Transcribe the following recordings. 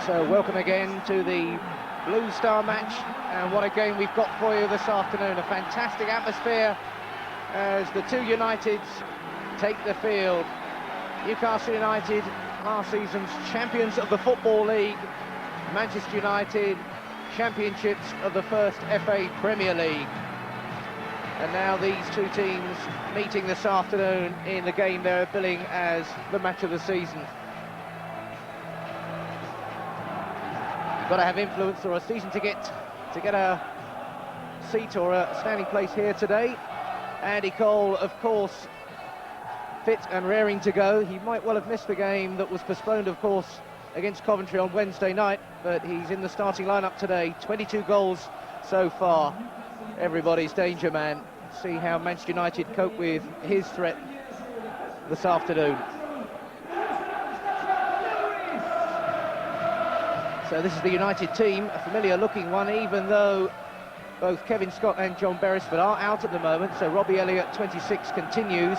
So welcome again to the Blue Star match, and what a game we've got for you this afternoon. A fantastic atmosphere as the two Uniteds take the field. Newcastle United, last season's champions of the Football League. Manchester United, championships of the first FA Premier League. And now these two teams meeting this afternoon in the game they're billing as the match of the season. You've got to have influence or a season ticket to get a seat or a standing place here today. Andy Cole, of course, fit and raring to go. He might well have missed the game that was postponed, of course, against Coventry on Wednesday night, but he's in the starting lineup today. 22 goals so far. Everybody's danger man. See how Manchester United cope with his threat this afternoon. So this is the United team, a familiar looking one, even though both Kevin Scott and John Beresford are out at the moment. So Robbie Elliott, 26, continues.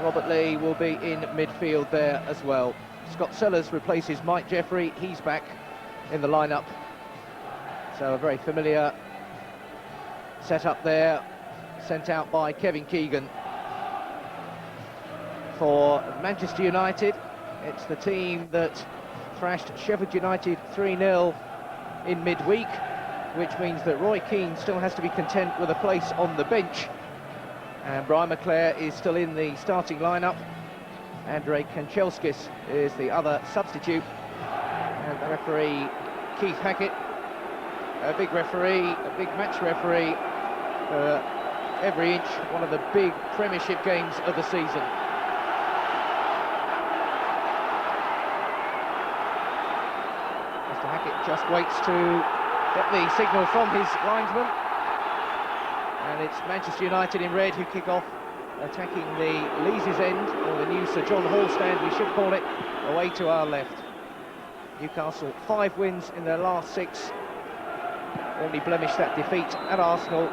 Robert Lee will be in midfield there as well. Scott Sellars replaces Mike Jeffrey. He's back in the lineup. So a very familiar setup there, sent out by Kevin Keegan. For Manchester United, it's the team that thrashed Sheffield United 3-0 in midweek, which means that Roy Keane still has to be content with a place on the bench. And Brian McClair is still in the starting lineup. Andre Kanchelskis is the other substitute. And the referee, Keith Hackett, a big referee, a big match referee, every inch, one of the big Premiership games of the season. Mr. Hackett just waits to get the signal from his linesman. And it's Manchester United in red who kick off, attacking the Lees' end, or the new Sir John Hall stand, we should call it, away to our left. Newcastle, 5 wins in their last 6. Only blemished that defeat at Arsenal.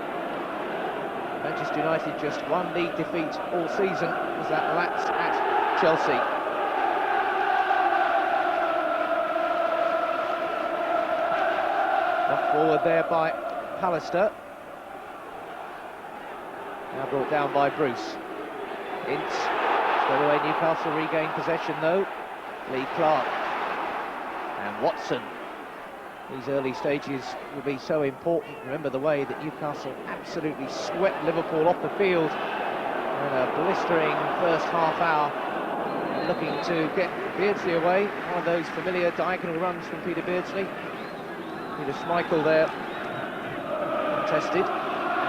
Manchester United just 1 league defeat all season, was that lapse at Chelsea. Knocked forward there by Pallister. Now brought down by Bruce. Ince, straight away Newcastle regain possession though. Lee Clark and Watson. These early stages will be so important. Remember the way that Newcastle absolutely swept Liverpool off the field in a blistering first half hour, looking to get Beardsley away. One of those familiar diagonal runs from Peter Beardsley. Peter Schmeichel there, contested.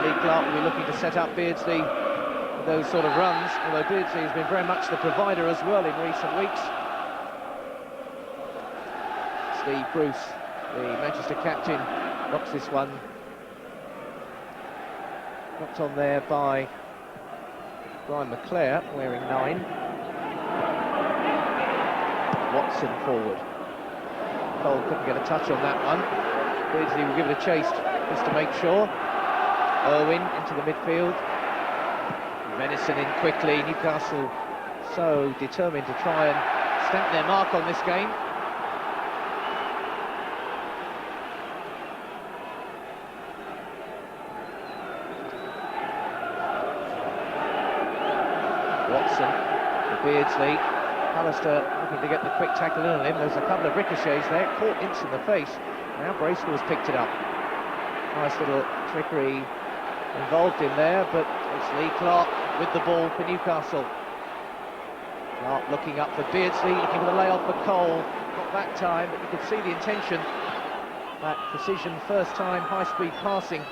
Lee Clark will be looking to set up Beardsley with those sort of runs, although Beardsley has been very much the provider as well in recent weeks. Steve Bruce, the Manchester captain, knocks this one. Knocked on there by Brian McClair, wearing 9. Watson forward. Cole couldn't get a touch on that one. Beardsley will give it a chase just to make sure. Irwin into the midfield. Venison in quickly. Newcastle so determined to try and stamp their mark on this game. Watson for Beardsley. Pallister looking to get the quick tackle in on him. There's a couple of ricochets there. Caught Ince in the face. Now Bracewell's picked it up. Nice little trickery involved in there, but it's Lee Clark with the ball for Newcastle. Clark looking up for Beardsley, looking for the layoff for Cole. Not that time, but you could see the intention. That precision, first time, high-speed passing.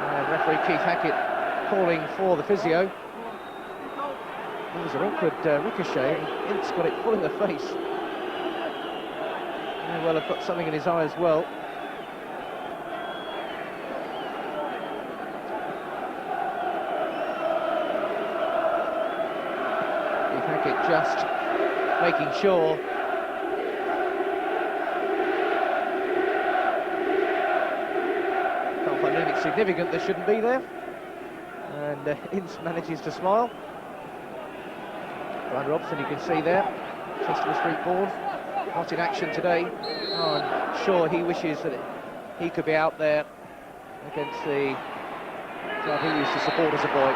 And referee Keith Hackett calling for the physio. It was an awkward ricochet, and Ince got it full in the face. May well have got something in his eye as well. Keith Hackett just making sure. Can't find anything significant that shouldn't be there. And Ince manages to smile. Brian Robson, you can see there, Chester Street born, not in action today. Oh, I'm sure he wishes that he could be out there against the club he used to support as a boy.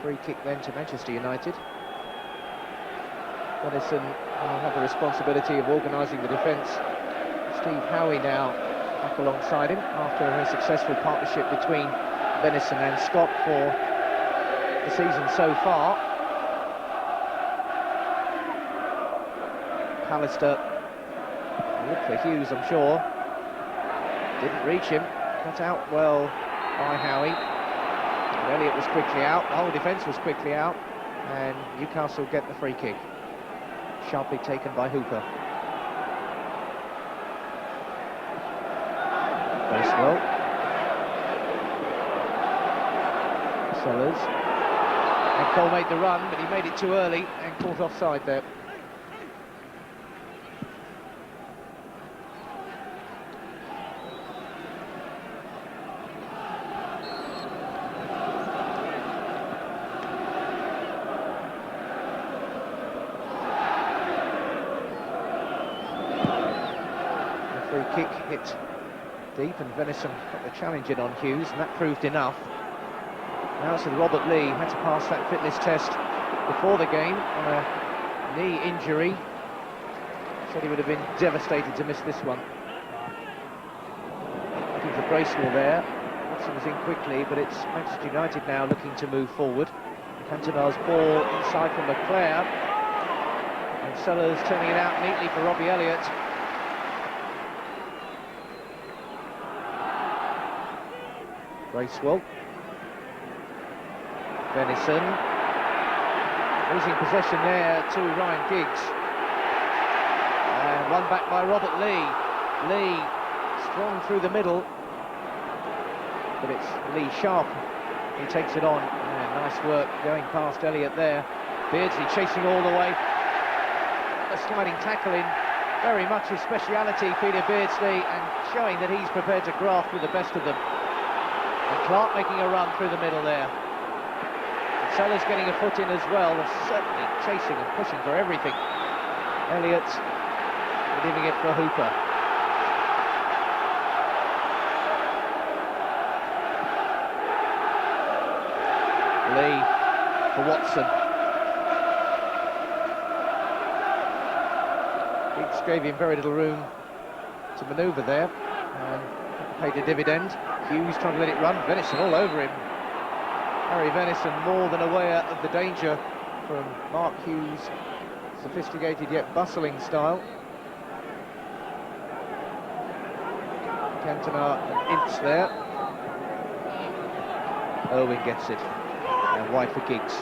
Free kick then to Manchester United. Venison will have the responsibility of organising the defence. Steve Howey now back alongside him after a successful partnership between Venison and Scott for the season so far. Pallister looked for Hughes, I'm sure. Didn't reach him. Cut out well by Howey. And Elliott was quickly out. The whole defence was quickly out. And Newcastle get the free kick. Sharply taken by Hooper. Bracewell. Sellars. And Cole made the run, but he made it too early and caught offside there. Kick hit deep and Venison got the challenge in on Hughes, and that proved enough. Now it's with Robert Lee, had to pass that fitness test before the game on a knee injury. Said he would have been devastated to miss this one. Looking for Bracewell there. Watson was in quickly, but it's Manchester United now looking to move forward. Cantona's ball inside from McClair, and Sellars turning it out neatly for Robbie Elliott. Bracewell. Venison. Losing possession there to Ryan Giggs. And one back by Robert Lee. Lee strong through the middle. But it's Lee Sharpe who takes it on. And nice work going past Elliott there. Beardsley chasing all the way. A sliding tackle in. Very much his speciality, Peter Beardsley, and showing that he's prepared to graft with the best of them. And Clark making a run through the middle there. And Sellars getting a foot in as well. They're certainly chasing and pushing for everything. Elliott leaving it for Hooper. Lee for Watson. Giggs gave him very little room to manoeuvre there, and paid a dividend. Hughes trying to let it run. Venison all over him. Harry Venison more than aware of the danger from Mark Hughes' sophisticated yet bustling style. Cantona and Ince there. Irwin gets it. And wide for Giggs.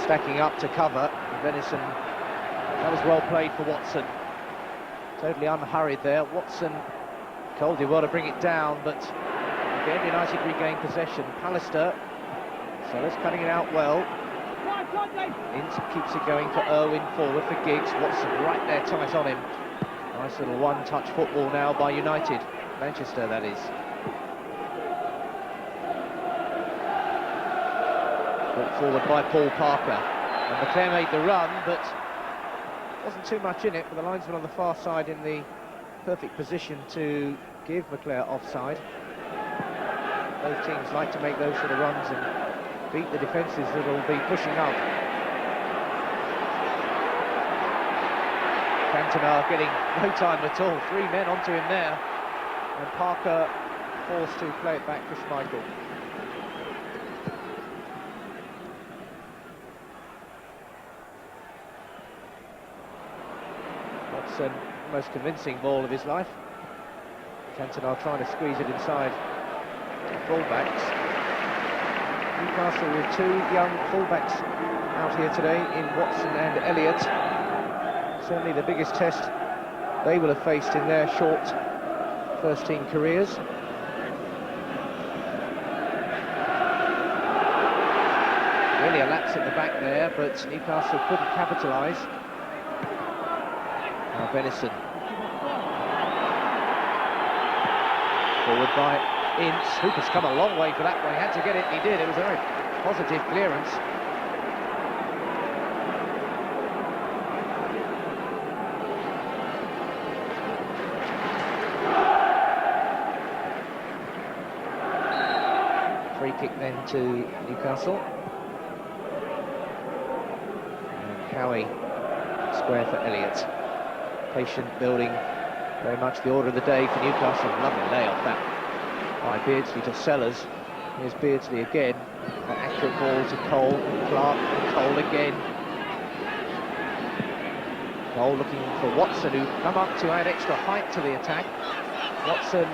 Stacking up to cover. Venison. That was well played for Watson. Totally unhurried there. Watson Cole did well to bring it down, but again United regain possession. Pallister. Sellars cutting it out well. Ince keeps it going for Irwin, forward for Giggs. Watson right there tight on him. Nice little one-touch football now by United. Manchester, that is. Brought forward by Paul Parker. And McClair made the run, but wasn't too much in it, but the linesman on the far side in the perfect position to give McClair offside. Both teams like to make those sort of runs and beat the defences that will be pushing up. Cantona getting no time at all. 3 men onto him there. And Parker forced to play it back for Schmeichel. Watson, most convincing ball of his life. Cantona trying to squeeze it inside fullbacks. Newcastle with 2 young fullbacks out here today in Watson and Elliott. Certainly the biggest test they will have faced in their short first-team careers. Really a lapse at the back there, but Newcastle couldn't capitalise. Now Venison. Forward by Ince. Hooper's come a long way for that one. He had to get it, and he did. It was a very positive clearance. Free kick then to Newcastle. And Howey, square for Elliott. Patient building, very much the order of the day for Newcastle. Lovely layoff that by Beardsley to Sellars. Here's Beardsley again. An accurate ball to Cole, Clark, and Cole again. Cole looking for Watson, who come up to add extra height to the attack. Watson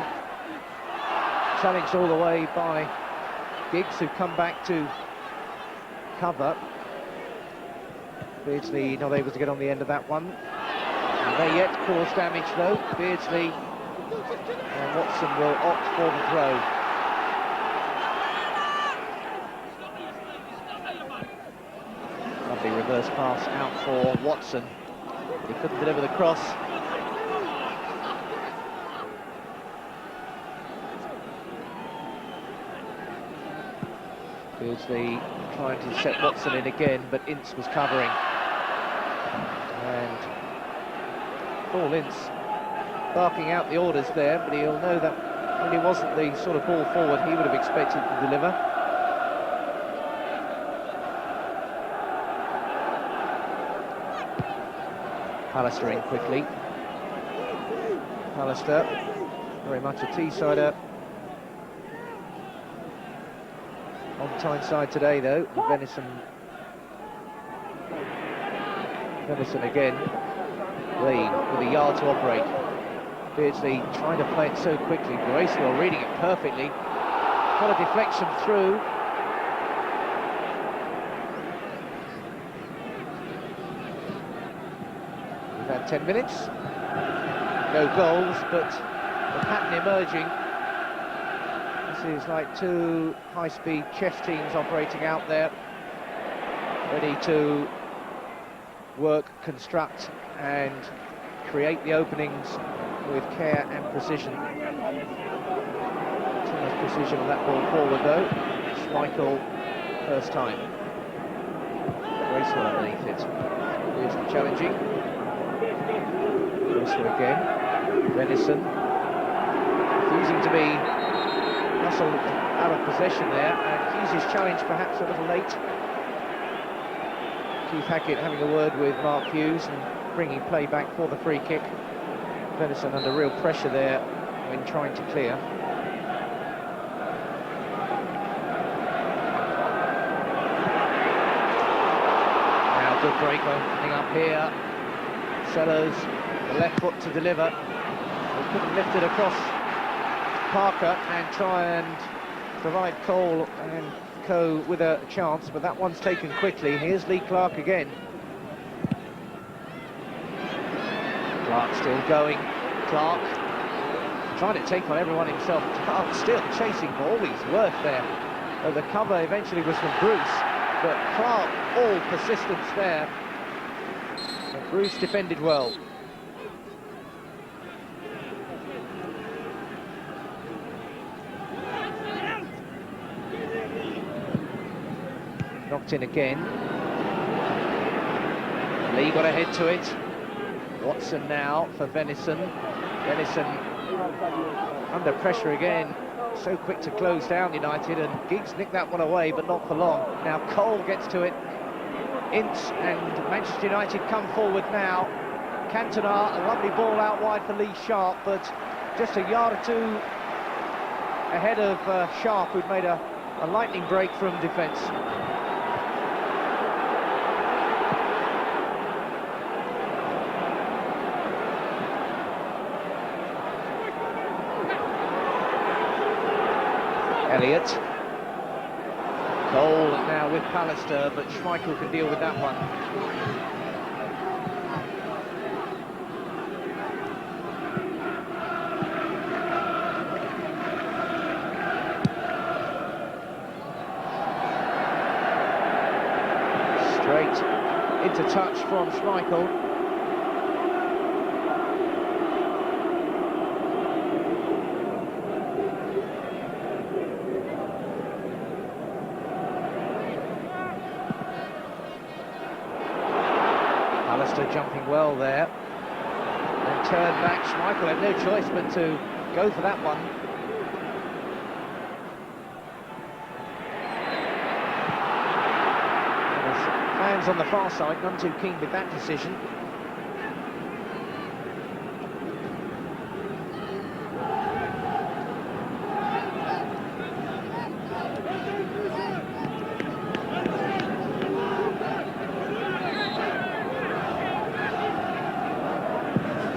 challenged all the way by Giggs, who come back to cover. Beardsley not able to get on the end of that one. And they yet cause damage though. Beardsley and Watson will opt for the throw. Lovely reverse pass out for Watson. He couldn't deliver the cross. Beardsley trying to set Watson in again, but Ince was covering. And Paul Ince barking out the orders there, but he'll know that really wasn't the sort of ball forward he would have expected to deliver. Pallister in quickly. Pallister, very much a Teessider. On Tyne side today though, Venison again. Lane with a yard to operate. Beardsley trying to play it so quickly. Bracewell reading it perfectly. Got a deflection through. We've had 10 minutes. No goals, but the pattern emerging. This is like two high-speed chess teams operating out there, ready to work, construct and create the openings with care and precision. Too much precision on that ball forward though. Schmeichel, first time. Bracewell underneath it. Here's the challenging. Bracewell again. Venison. Refusing to be muscled out of possession there. And Hughes' challenge perhaps a little late. Keith Hackett having a word with Mark Hughes and bringing play back for the free kick. Venison under real pressure there when trying to clear. Now good break opening up here. Sellars, the left foot to deliver. He couldn't lift it across Parker and try and provide Cole and co with a chance, but that one's taken quickly. Here's Lee Clark again. Clark still going. Clark trying to take on everyone himself. Clark still chasing for all he's worth there. The cover eventually was from Bruce, but Clark all persistence there. And Bruce defended well. Knocked in again. Lee got ahead to it. Watson now for Venison. Venison under pressure again. So quick to close down United, and Giggs nicked that one away, but not for long. Now Cole gets to it. Ince and Manchester United come forward now. Cantona, a lovely ball out wide for Lee Sharpe, but just a yard or two ahead of Sharpe, who'd made a lightning break from defence. Elliott. Goal now with Pallister, but Schmeichel can deal with that one. Straight into touch from Schmeichel. Pallister jumping well there. And turn back. Schmeichel had no choice but to go for that one. And there's fans on the far side, none too keen with that decision.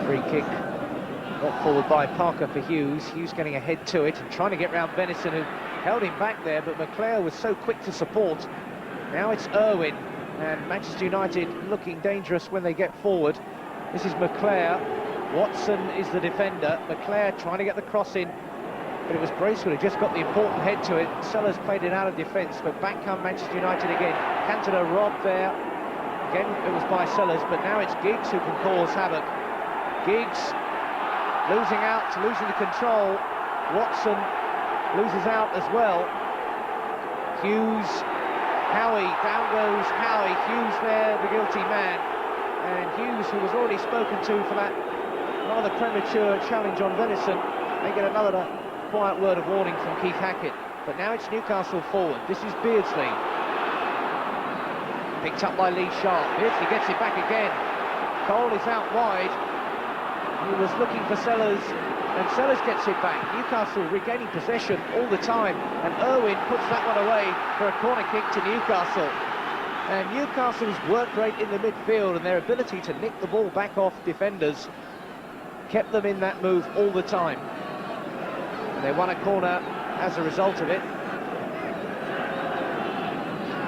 Free kick got forward by Parker for Hughes. Hughes getting ahead to it and trying to get round Venison, who held him back there, but McClair was so quick to support. Now it's Irwin, and Manchester United looking dangerous when they get forward. This is McClair. Watson is the defender. McClair trying to get the cross in, but it was Bracewell who just got the important head to it. Sellars played it out of defence, but back come Manchester United again. Cantona robbed there. Again, it was by Sellars, but now it's Giggs who can cause havoc. Giggs losing out, losing the control. Watson loses out as well. Hughes, Howey, down goes Howey. Hughes there, the guilty man. And Hughes, who was already spoken to for that rather premature challenge on Venison, they get another quiet word of warning from Keith Hackett. But now it's Newcastle forward. This is Beardsley. Picked up by Sharpe. Beardsley gets it back again. Cole is out wide. He was looking for Sellars, and Sellars gets it back. Newcastle regaining possession all the time, and Irwin puts that one away for a corner kick to Newcastle. And Newcastle's work rate in the midfield and their ability to nick the ball back off defenders kept them in that move all the time. And they won a corner as a result of it.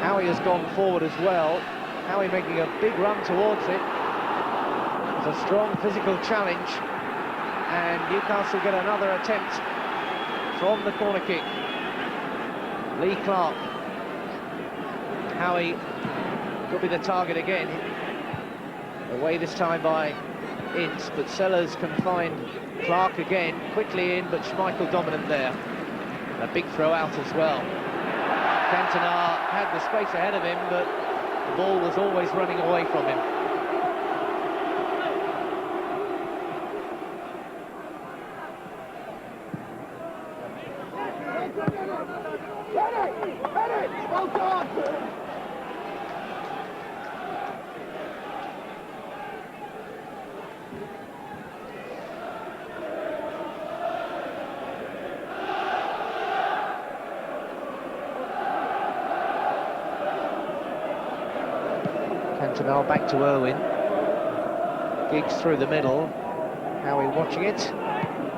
Howey has gone forward as well. Howey making a big run towards it. A strong physical challenge, and Newcastle get another attempt from the corner kick. Lee Clark. Howey could be the target again. Away this time by Ince, but Sellars can find Clark again, quickly in, but Schmeichel dominant there. And a big throw out as well. Cantona had the space ahead of him, but the ball was always running away from him. Cantona back to Irwin. Giggs through the middle. Howey watching it.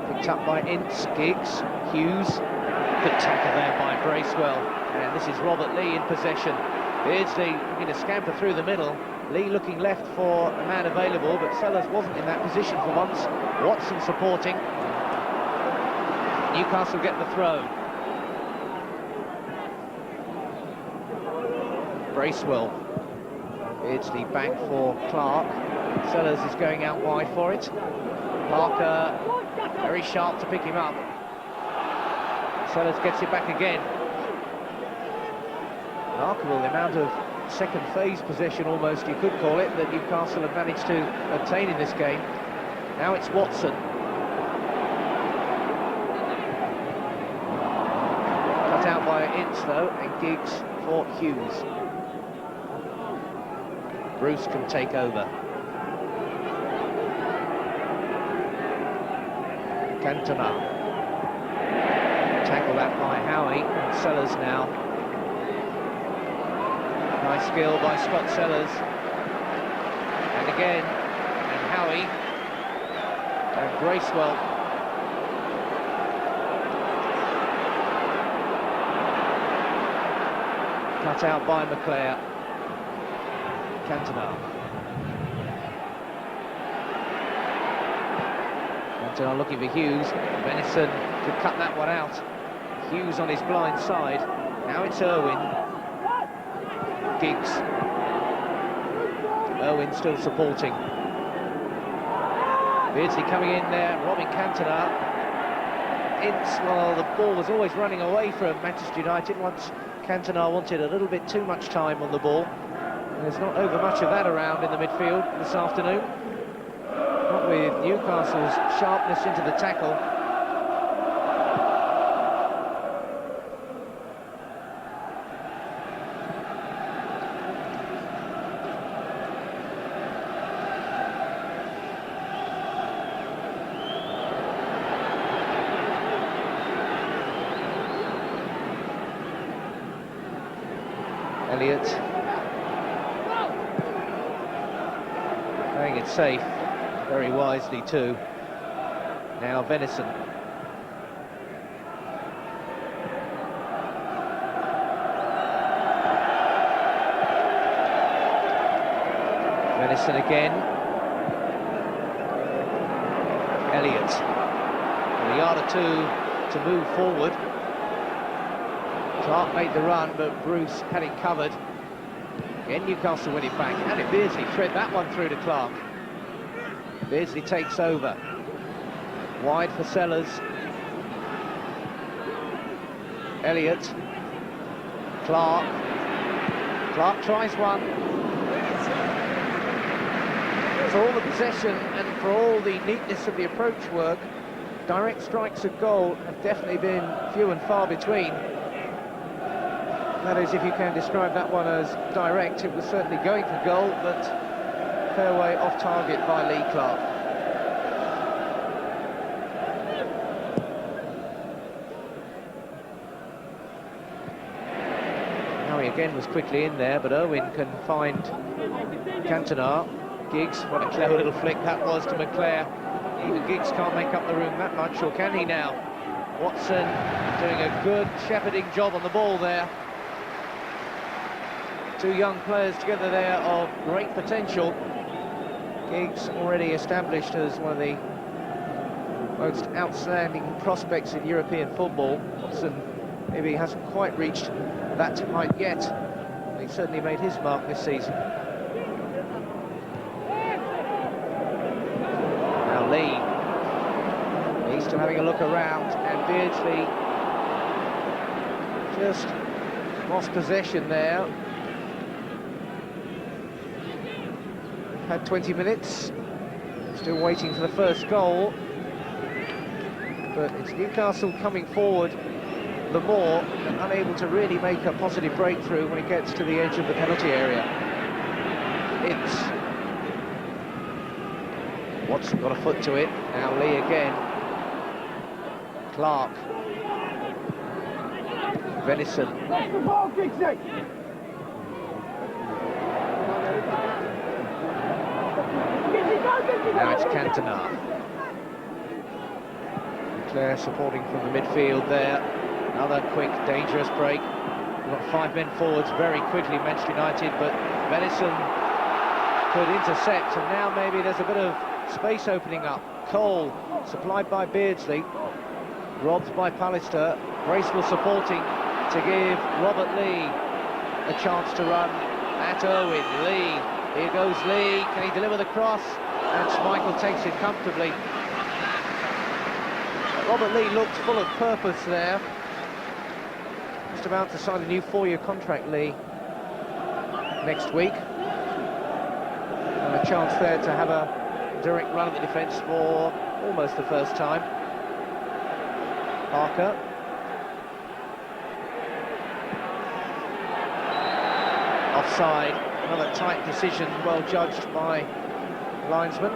Picked up by Ince. Giggs. Hughes. Good tackle there by Bracewell. And this is Robert Lee in possession. Beardsley looking to scamper through the middle. Lee looking left for a man available, but Sellars wasn't in that position for once. Watson supporting. Newcastle get the throw. Bracewell. Beardsley back for Clark. Sellars is going out wide for it. Parker very sharp to pick him up. Sellars gets it back again. Remarkable the amount of second phase possession, almost you could call it, that Newcastle have managed to obtain in this game. Now it's Watson. Cut out by Ince though, and Giggs for Hughes. Bruce can take over. Cantona. Tackle that by Howey, and Sellars now. Nice skill by Scott Sellars. And again, and Howey. And Bracewell. Cut out by McClair. Cantona. Cantona looking for Hughes. Venison could cut that one out. Hughes on his blind side. Now it's Irwin. Giggs. Irwin still supporting. Beardsley coming in there, robbing Cantona. Ince, well, the ball was always running away from Manchester United once Cantona wanted a little bit too much time on the ball. There's not over much of that around in the midfield this afternoon. Not with Newcastle's sharpness into the tackle. Elliott playing it safe, very wisely too. Now Venison. Venison again. Elliott. A yard or two to move forward. Clark made the run, but Bruce had it covered. Again, Newcastle win it back. How did Beardsley thread that one through to Clark? Beardsley takes over. Wide for Sellars. Elliott. Clark. Clark tries one. For all the possession and for all the neatness of the approach work, direct strikes at goal have definitely been few and far between. That is, if you can describe that one as direct. It was certainly going for goal, but fairway off target by Lee Clark. Howey again was quickly in there, but Irwin can find Cantona. Giggs, what a clever little flick that was to McClair. Even Giggs can't make up the room that much, or can he now? Watson doing a good shepherding job on the ball there. Two young players together there of great potential. Giggs already established as one of the most outstanding prospects in European football. Watson maybe hasn't quite reached that height yet. He certainly made his mark this season. Now Lee. He's still having a look around, and Beardsley just lost possession there. Had 20 minutes, still waiting for the first goal, but it's Newcastle coming forward the more and unable to really make a positive breakthrough when it gets to the edge of the penalty area. Ince. Watson got a foot to it, now Lee again. Clark. Venison. Now it's Cantona. McClair supporting from the midfield there. Another quick, dangerous break. We've got 5 men forwards very quickly, Manchester United, but Venison could intercept, and now maybe there's a bit of space opening up. Cole, supplied by Beardsley, robbed by Pallister. Bracewell supporting to give Robert Lee a chance to run at Irwin. Lee, here goes Lee, can he deliver the cross? And Schmeichel takes it comfortably. Robert Lee looked full of purpose there. Just about to sign a new 4-year contract, Lee, next week. And a chance there to have a direct run at the defence for almost the first time. Parker. Offside. Another tight decision, well judged by linesman.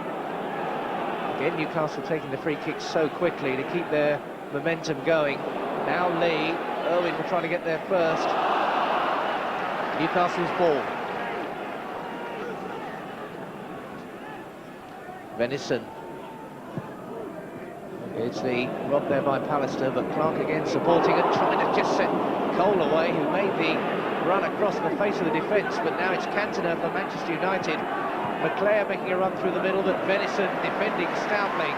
Again, Newcastle taking the free kicks so quickly to keep their momentum going. Now Lee, Irwin will try to get there first. Newcastle's ball. Venison. It's the robbed there by Pallister, but Clark again supporting and trying to just set Cole away, who made the run across the face of the defence, but now it's Cantona for Manchester United. McClair making a run through the middle, but Venison defending stoutly.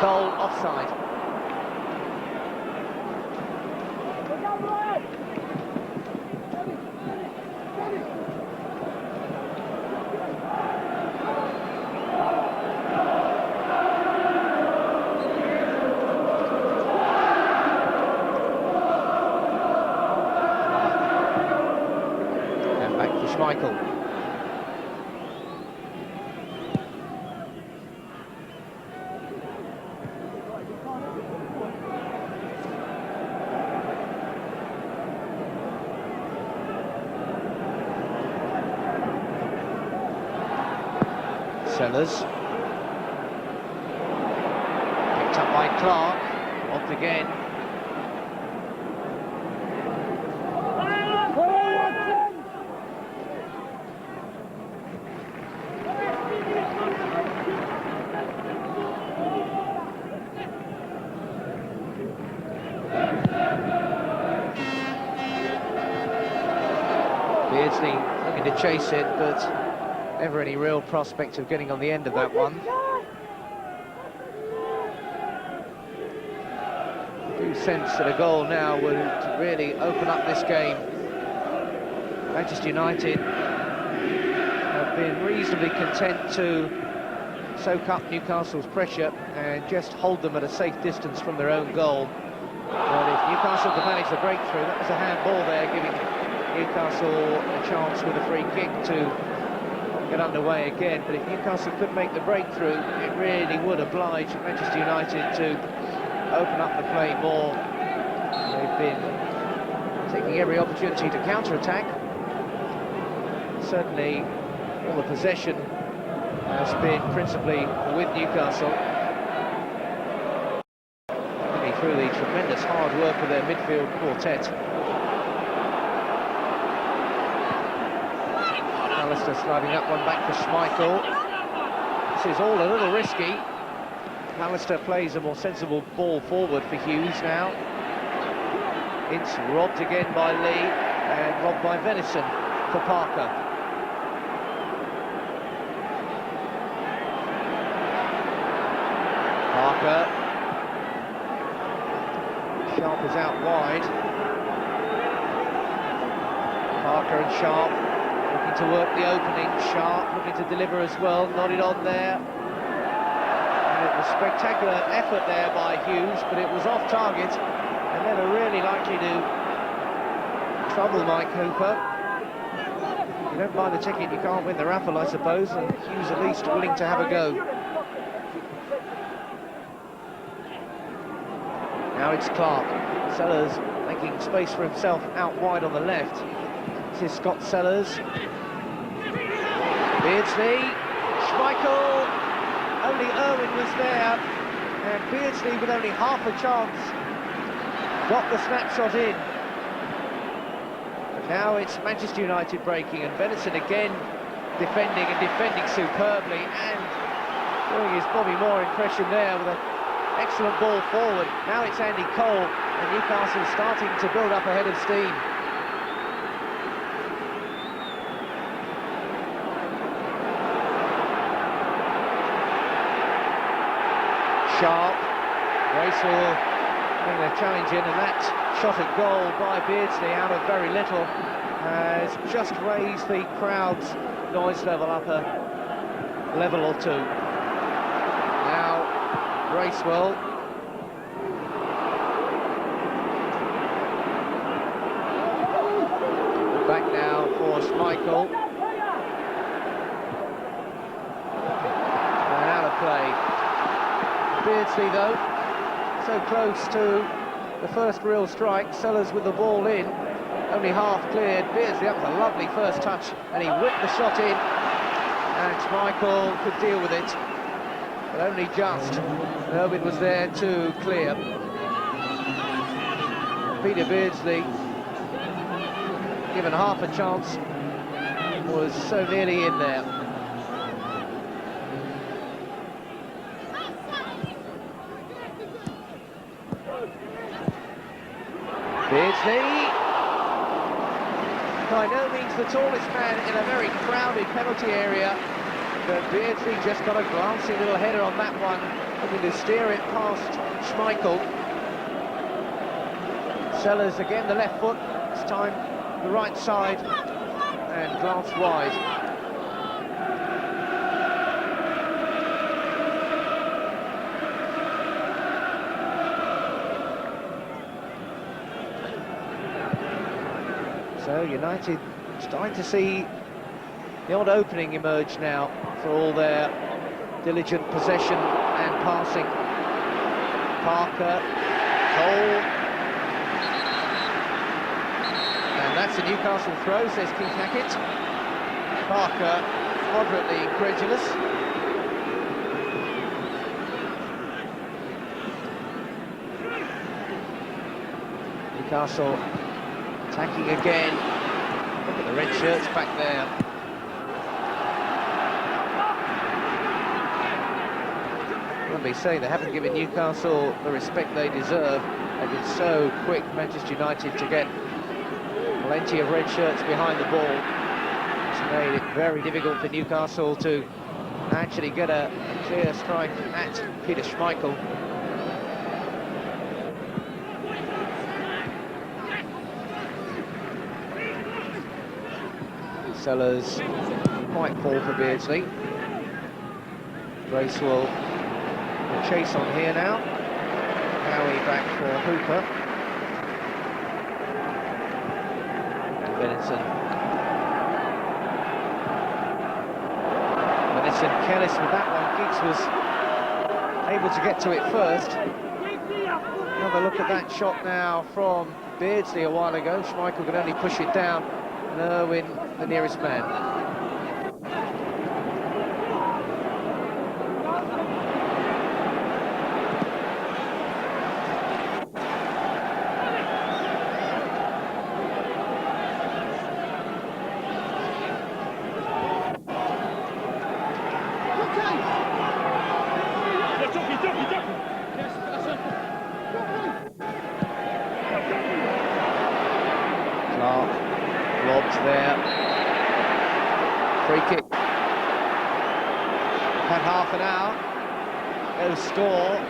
Cole offside. Sellars. Picked up by Clark, blocked again. Beardsley looking to chase it, but never any real prospect of getting on the end of that one. I do sense that a goal now would really open up this game. Manchester United have been reasonably content to soak up Newcastle's pressure and just hold them at a safe distance from their own goal. But if Newcastle could manage the breakthrough, that was a handball there, giving Newcastle a chance with a free kick to get underway again. But if Newcastle could make the breakthrough, it really would oblige Manchester United to open up the play more. They've been taking every opportunity to counter-attack. Certainly all the possession has been principally with Newcastle. Really through the tremendous hard work of their midfield quartet. Pallister sliding that one back for Schmeichel. This is all a little risky. Pallister plays a more sensible ball forward for Hughes now. Ince robbed again by Lee and robbed by Venison for Parker. Parker. Sharpe is out wide. Parker and Sharpe looking to work the opening. Sharpe looking to deliver as well. Nodded on there. And it was spectacular effort there by Hughes, but it was off target. And never really likely to trouble Mike Hooper. If you don't buy the ticket, you can't win the raffle, I suppose. And Hughes at least willing to have a go. Now it's Clark. Sellars making space for himself out wide on the left. This is Scott Sellars. Beardsley. Schmeichel. Only Irwin was there. And Beardsley, with only half a chance, got the snapshot in. But now it's Manchester United breaking, and Venison again defending superbly, and doing his Bobby Moore impression there with an excellent ball forward. Now it's Andy Cole, and Newcastle starting to build up a head of steam. Sharpe. Bracewell bring their challenge in, and that shot at goal by Beardsley out of very little has just raised the crowd's noise level up a level or two. Now Bracewell. Back now for Schmeichel. And out of play. Beardsley though, so close to the first real strike. Sellars with the ball in, only half cleared. Beardsley, that was a lovely first touch, and he whipped the shot in, and Schmeichel could deal with it, but only just. Irwin was there to clear. Peter Beardsley, given half a chance, was so nearly in there. Beardsley, by no means the tallest man in a very crowded penalty area, but Beardsley just got a glancing little header on that one, looking to steer it past Schmeichel. Sellars again the left foot, this time the right side, and glanced wide. So United starting to see the odd opening emerge now for all their diligent possession and passing. Parker, Cole, and that's a Newcastle throw, says Keegan. Parker, moderately incredulous. Newcastle attacking again. Look at the red shirts back there. Let me say, they haven't given Newcastle the respect they deserve. They've been so quick, Manchester United, to get plenty of red shirts behind the ball. It's made it very difficult for Newcastle to actually get a clear strike at Peter Schmeichel. Sellars quite full for Beardsley. Bracewell will chase on here now. Howey back for Hooper. Venison. Venison careless with that one. Giggs was able to get to it first. Another look at that shot now from Beardsley a while ago. Schmeichel could only push it down, and Irwin the nearest man. There, free kick. Had half an hour, no score.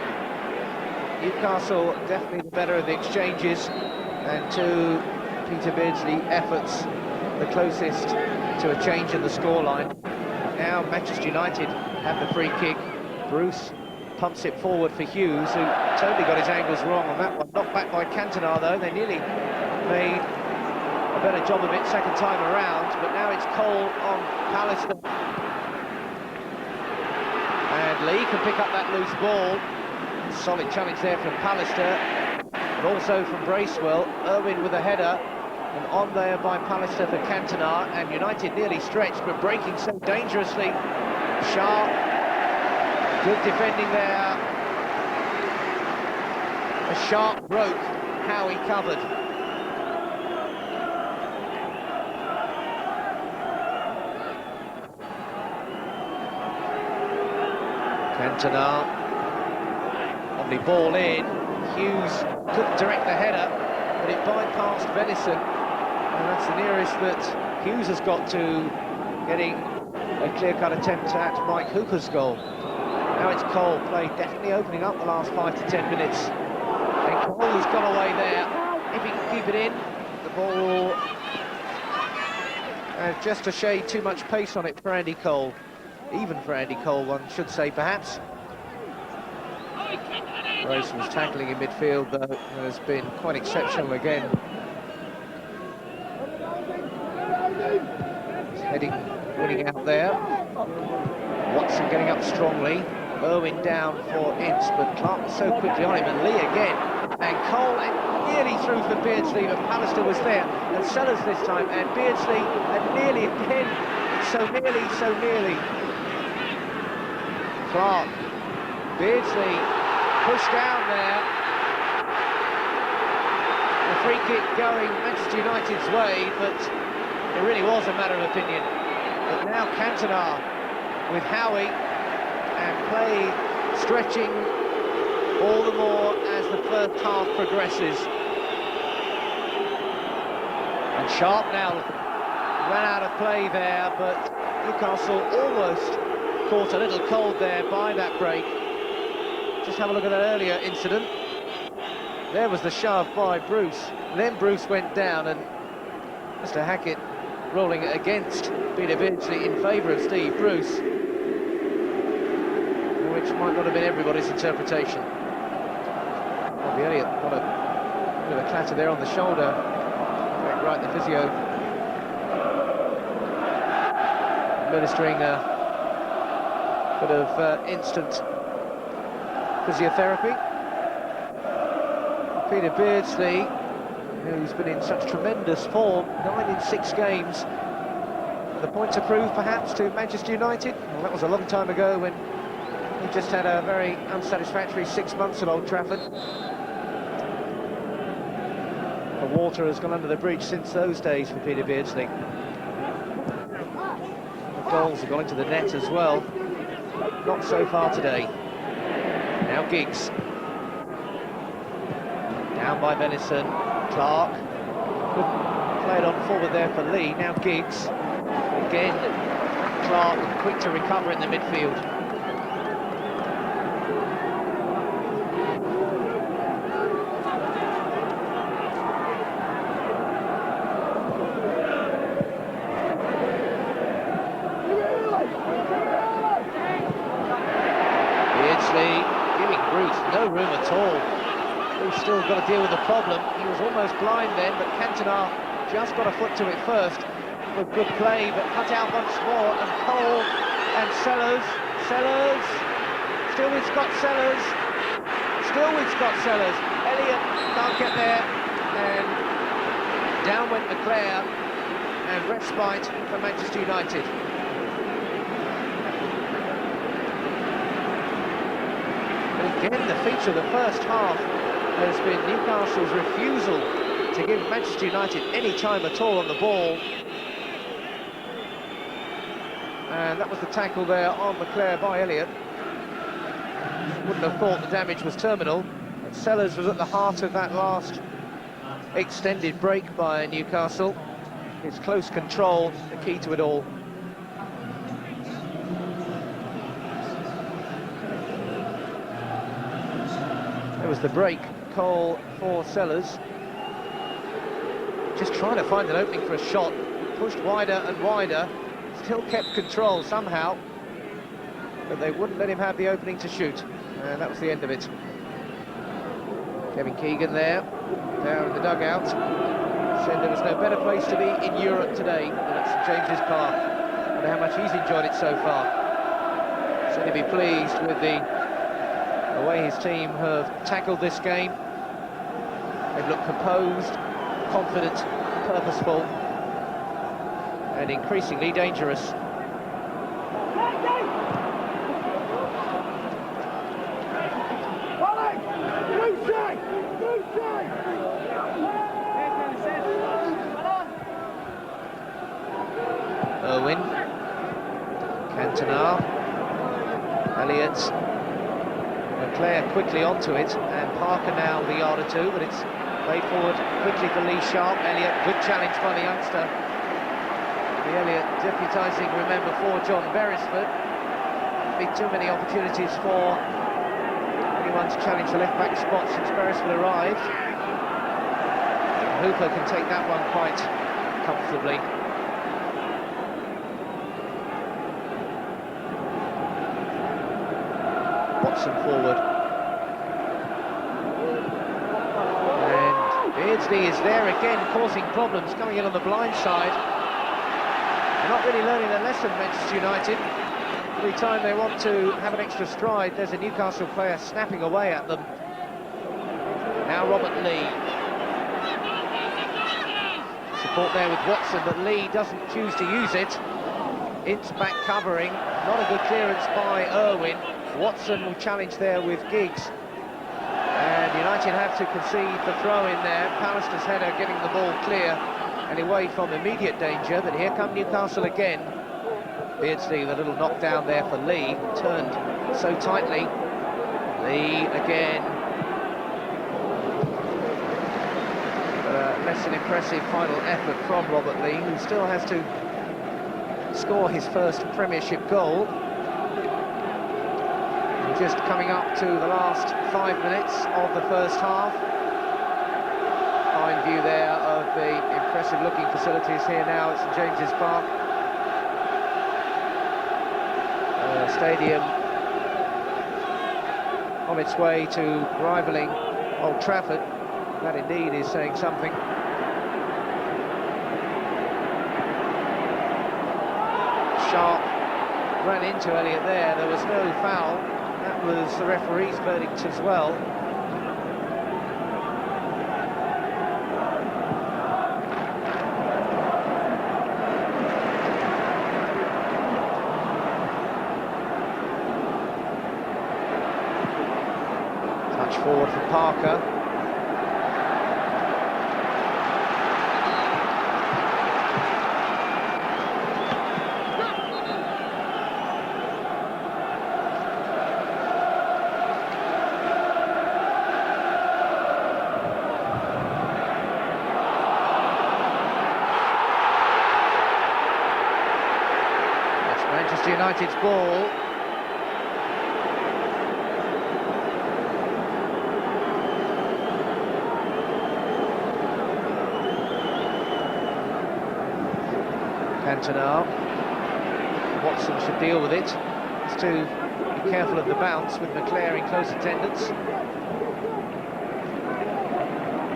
Newcastle definitely the better of the exchanges, and to Peter Beardsley efforts the closest to a change in the scoreline. Now Manchester United have the free kick. Bruce pumps it forward for Hughes, who totally got his angles wrong on that one. Knocked back by Cantona though. They nearly made a better job of it second time around, but now it's Cole on Pallister. And Lee can pick up that loose ball. Solid challenge there from Pallister, but also from Bracewell. Irwin with a header, and on there by Pallister for Cantona, and United nearly stretched, but breaking so dangerously. Sharpe, good defending there. A Sharpe broke, Howey covered. Cantona on the ball in. Hughes couldn't direct the header, but it bypassed Venison, and that's the nearest that Hughes has got to getting a clear-cut attempt at Mike Hooper's goal. Now it's Cole, play definitely opening up the last 5 to 10 minutes, and Cole has gone away there. If he can keep it in, the ball has just a shade too much pace on it for Andy Cole. Even for Andy Cole, one should say, perhaps. Grayson's tackling in midfield, though, has been quite exceptional again. He's heading, winning out there. Watson getting up strongly. Irwin down for Ince, but Clark was so quickly on him, and Lee again. And Cole, and nearly through for Beardsley, but Pallister was there. And Sellars this time, and Beardsley, and nearly again. So nearly, so nearly. Clark, Beardsley pushed down there. The free kick going Manchester United's way, but it really was a matter of opinion. But now Cantona with Howey, and play stretching all the more as the first half progresses. And Sharpe now ran out of play there, but Newcastle almost caught a little cold there by that break. Just have a look at that earlier incident. There was the shove by Bruce. Then Bruce went down, and Mr. Hackett rolling against Peter Beardsley in favour of Steve Bruce, which might not have been everybody's interpretation. Bobby Elliott got a bit of a clatter there on the shoulder. Right, the physio administering a bit of instant physiotherapy. Peter Beardsley, who's been in such tremendous form, 9 in 6 games. The point to prove, perhaps, to Manchester United. Well, that was a long time ago when he just had a very unsatisfactory 6 months at Old Trafford. The water has gone under the bridge since those days for Peter Beardsley. The goals have gone into the net as well. Not so far today. Now Giggs. Down by Venison. Clark. Couldn't play it on forward there for Lee. Now Giggs. Again, Clark quick to recover in the midfield. Giving Bruce no room at all. He's still got to deal with the problem. He was almost blind then, but Cantona just got a foot to it first. Good play, but cut out once more. And Cole and Sellars. Still with Scott Sellars. Elliott can't get there. And down went McClair. And respite for Manchester United. Again, the feature of the first half has been Newcastle's refusal to give Manchester United any time at all on the ball. And that was the tackle there on McClair by Elliott. Wouldn't have thought the damage was terminal, but Sellars was at the heart of that last extended break by Newcastle. His close control, the key to it all. There was the break, Cole for Sellars. Just trying to find an opening for a shot. Pushed wider and wider. Still kept control somehow. But they wouldn't let him have the opening to shoot. And that was the end of it. Kevin Keegan there, down in the dugout. Said there was no better place to be in Europe today than at St James's Park. And how much he's enjoyed it so far. So he'll be pleased with the way his team have tackled this game. They've looked composed, confident, purposeful, and increasingly dangerous. Irwin, Cantona, Elliott, McClair quickly onto it, and Parker now the yard or two, but it's played forward quickly for Sharpe. Elliott, good challenge by the youngster. The Elliott deputising, remember, for John Beresford. Big too many opportunities for anyone to challenge the left-back spot since Beresford arrived. Hooper can take that one quite comfortably. Watson forward. And Beardsley is there again, causing problems, coming in on the blind side. They're not really learning their lesson, Manchester United. Every time they want to have an extra stride, there's a Newcastle player snapping away at them. Now Robert Lee. Support there with Watson, but Lee doesn't choose to use it. Ince back covering, not a good clearance by Irwin. Watson will challenge there with Giggs. And United have to concede the throw in there. Pallister's header getting the ball clear and away from immediate danger, but here come Newcastle again. Beardsley with a little knockdown there for Lee, turned so tightly. Lee again. Less than impressive final effort from Robert Lee, who still has to score his first Premiership goal. And just coming up to the last 5 minutes of the first half. Fine view there of the impressive looking facilities here now at St James's Park. Stadium on its way to rivaling Old Trafford. That indeed is saying something. Sharpe ran into Elliott there. There was no foul. That was the referee's verdict as well. Touch forward for Parker. United's ball. Cantona. Watson should deal with it. Has to be careful of the bounce with McClair in close attendance.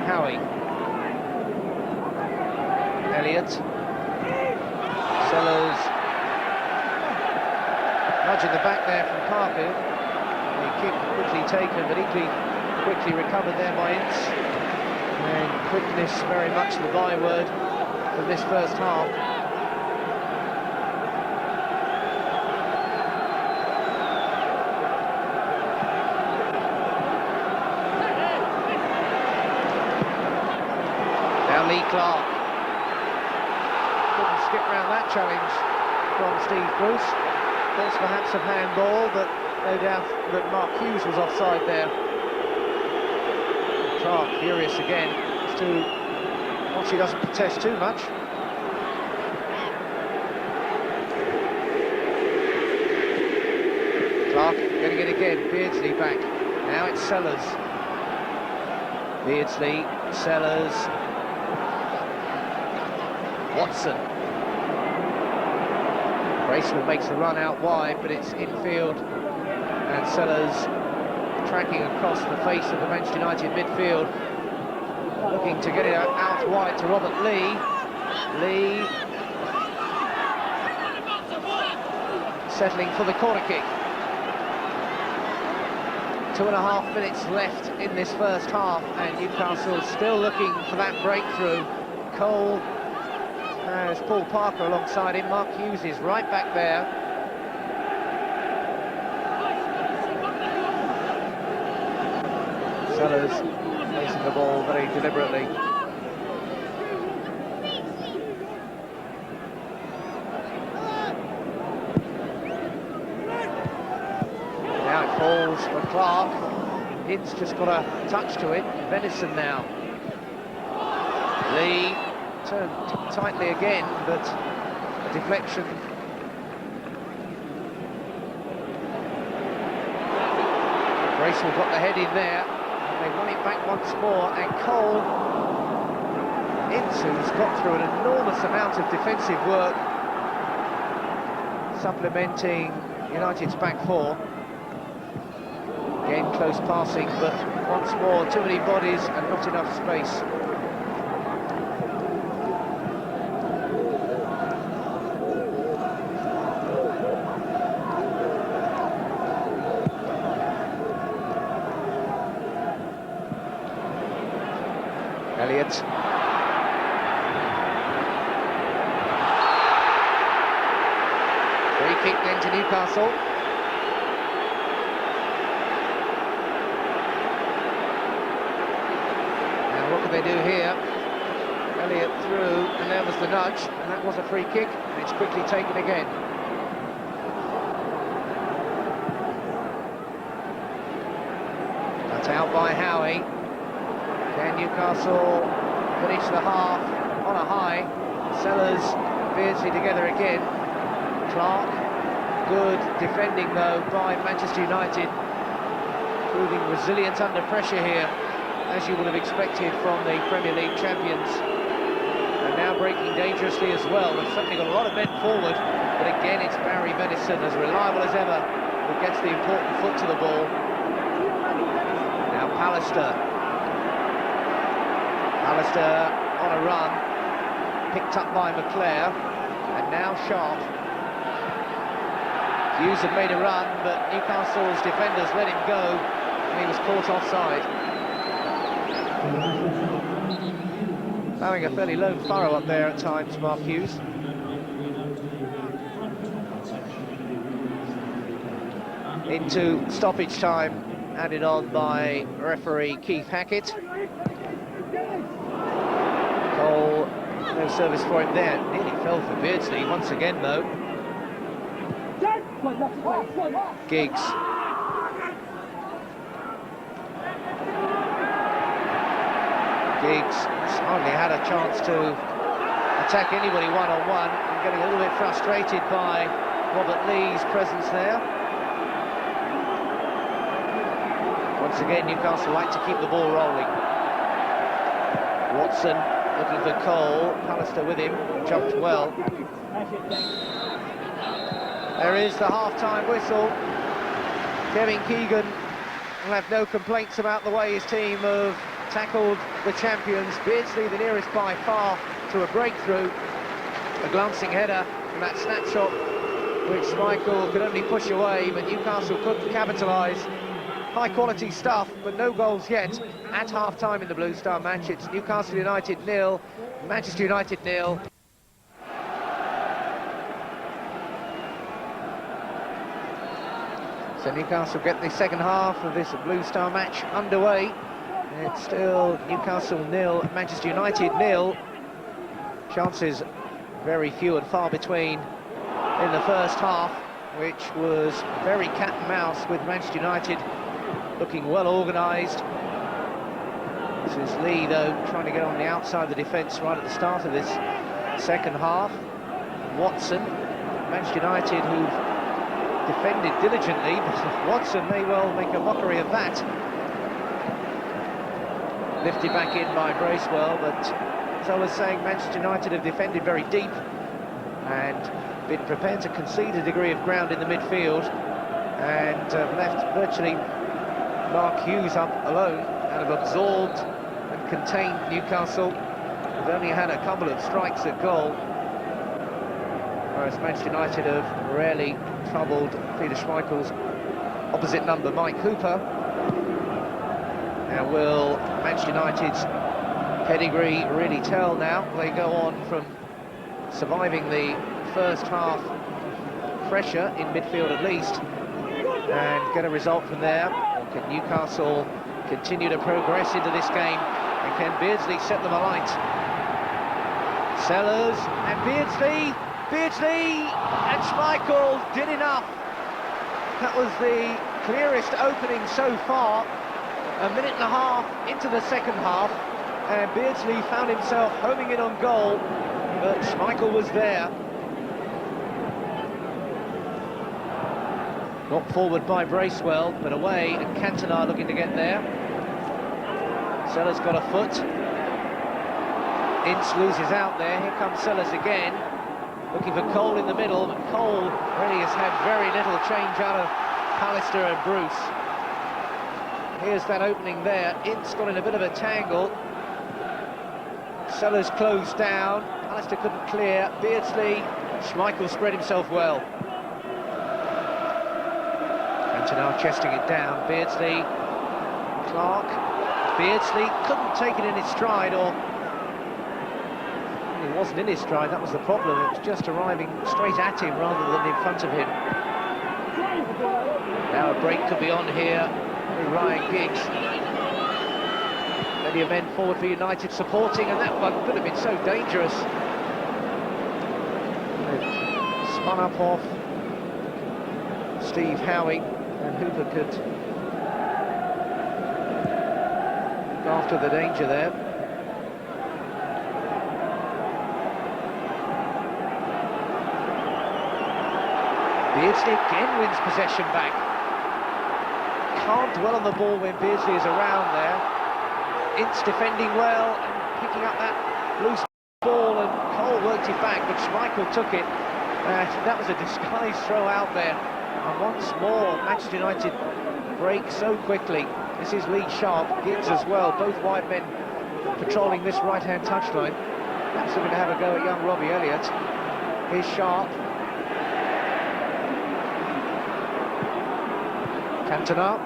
Howey. Elliott. Sellars. Nudging the back there from Parfield. The kick quickly taken, but equally quickly recovered there by Ince. And quickness very much the byword from this first half. Clark couldn't skip round that challenge from Steve Bruce. Thoughts perhaps of handball, but no doubt that Mark Hughes was offside there. Clark furious again as to once he doesn't protest too much. Clark getting it again. Beardsley back. Now it's Sellars. Beardsley, Sellars. Watson. Bracewell makes the run out wide, but it's infield, and Sellars tracking across the face of the Manchester United midfield, looking to get it out wide to Robert Lee. Lee settling for the corner kick. 2.5 minutes left in this first half, and Newcastle still looking for that breakthrough. Cole has Paul Parker alongside him. Mark Hughes is right back there. Sellars placing the ball very deliberately. Now it falls for Clark. Ince just got a touch to it. Venison now. Lee turned tightly again, but a deflection. Bracewell got the head in there, and they won it back once more, and Cole, Ince, who's got through an enormous amount of defensive work, supplementing United's back four. Again, close passing, but once more, too many bodies and not enough space. Elliott. Free kick then to Newcastle. Now what can they do here? Elliott through, and there was the nudge, and that was a free kick, and it's quickly taken again. That's out by Howey. Can Newcastle finish the half on a high? Sellars, Beardsley together again. Clark, good defending though by Manchester United, proving resilient under pressure here, as you would have expected from the Premier League champions. And now breaking dangerously as well. They've certainly got a lot of men forward, but again it's Barry Venison, as reliable as ever, who gets the important foot to the ball. Now Pallister. Pallister on a run, picked up by McClair, and now Sharpe. Hughes had made a run, but Newcastle's defenders let him go, and he was caught offside. Having a fairly lone furrow up there at times, Mark Hughes. Into stoppage time, added on by referee Keith Hackett. Cole, no service for him there. Nearly fell for Beardsley once again, though. Giggs. Giggs hardly had a chance to attack anybody one-on-one, and getting a little bit frustrated by Robert Lee's presence there. Once again, Newcastle like to keep the ball rolling. Watson looking for Cole, Pallister with him, jumped well. There is the half-time whistle. Kevin Keegan will have no complaints about the way his team have tackled the champions. Beardsley the nearest by far to a breakthrough. A glancing header from that snapshot, which Schmeichel could only push away, but Newcastle couldn't capitalise. High-quality stuff, but no goals yet at half-time in the Blue Star match. It's Newcastle United 0, Manchester United 0. So Newcastle get the second half of this Blue Star match underway. It's still Newcastle 0, Manchester United 0. Chances very few and far between in the first half, which was very cat and mouse, with Manchester United looking well organised. This is Lee, though, trying to get on the outside of the defence right at the start of this second half. Watson, Manchester United, who've defended diligently, but Watson may well make a mockery of that. Lifted back in by Bracewell, but as I was saying, Manchester United have defended very deep and been prepared to concede a degree of ground in the midfield, and left virtually Mark Hughes up alone, and have absorbed and contained Newcastle. They've only had a couple of strikes at goal, whereas Manchester United have rarely troubled Peter Schmeichel's opposite number, Mike Hooper. Now will Manchester United's pedigree really tell now? They go on from surviving the first half pressure in midfield at least and get a result from there. Or can Newcastle continue to progress into this game, and can Beardsley set them alight? Sellars and Beardsley and Schmeichel did enough. That was the clearest opening so far. A minute and a half into the second half, and Beardsley found himself homing in on goal, but Schmeichel was there. Got forward by Bracewell, but away, and Cantona looking to get there. Sellars got a foot. Ince loses out there. Here comes Sellars again, looking for Cole in the middle, but Cole really has had very little change out of Pallister and Bruce. Here's that opening there. Ince got in a bit of a tangle. Sellars closed down. Pallister couldn't clear. Beardsley, Schmeichel spread himself well. Cantona chesting it down. Beardsley, Clark. Beardsley couldn't take it in his stride, or it wasn't in his stride, that was the problem. It was just arriving straight at him rather than in front of him. Now a break could be on here. Ryan Giggs. Plenty of men forward for United supporting, and that one could have been so dangerous. It spun up off Steve Howey, and Hooper could look after the danger there. Beardsley again wins possession back. Can't dwell on the ball when Beardsley is around there. Ince defending well and picking up that loose ball, and Cole worked it back, but Schmeichel took it. That was a disguised throw out there. And once more, Manchester United break so quickly. This is Lee, Sharpe, Giggs as well, both wide men patrolling this right-hand touchline. Perhaps they're going to have a go at young Robbie Elliott. Here's Sharpe. Cantona.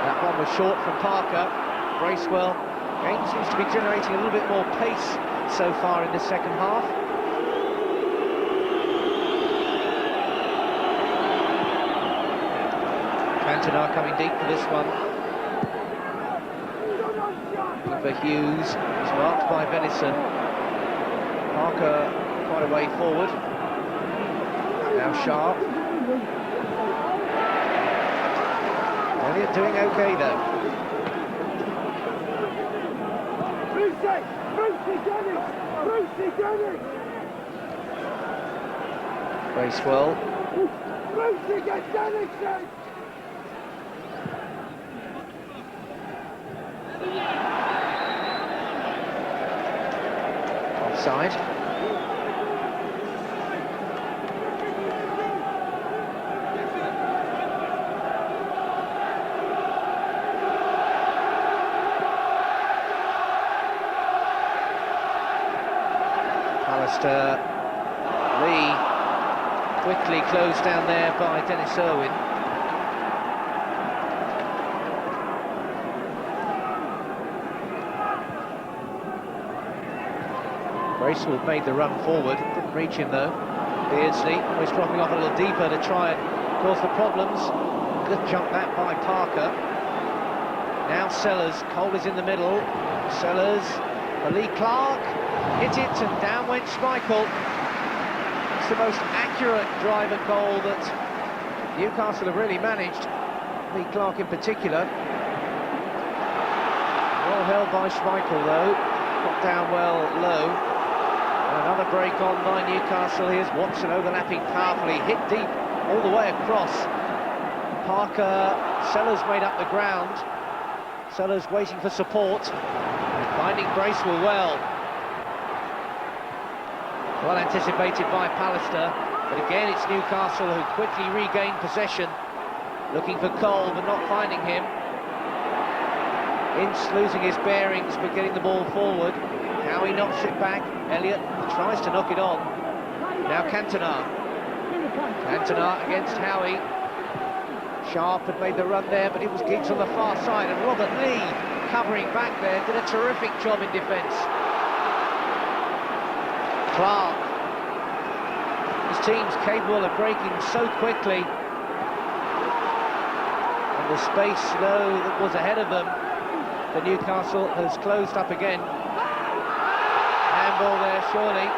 That one was short from Parker. Bracewell. Game seems to be generating a little bit more pace so far in the second half. Cantona coming deep for this one. Looking for Hughes. He's marked by Venison. Parker quite a way forward. Now Sharpe. Elliott doing okay though. Bracewell. Offside. Pallister, Lee, quickly closed down there by Dennis Irwin. Bracewell made the run forward, didn't reach him though. Beardsley was dropping off a little deeper to try and cause the problems. Good jump that by Parker. Now Sellars, Cole is in the middle. Sellars, Lee Clark, hit it and down went Schmeichel. It's the most accurate driver goal that Newcastle have really managed. Lee Clark in particular. Well held by Schmeichel though, got down well low. Another break on by Newcastle. Here's Watson overlapping powerfully, hit deep all the way across. Parker, Sellars made up the ground. Sellars waiting for support, finding Bracewell well. Well anticipated by Pallister, but again it's Newcastle who quickly regain possession. Looking for Cole, but not finding him. Ince losing his bearings, but getting the ball forward. Howey knocks it back. Elliott tries to knock it on. Now Cantona. Cantona against Howey. Sharpe had made the run there, but it was Giggs on the far side, and Robert Lee covering back there, did a terrific job in defence. Clark. His team's capable of breaking so quickly. And the space, though, that was ahead of them, the Newcastle has closed up again. Handball there, surely.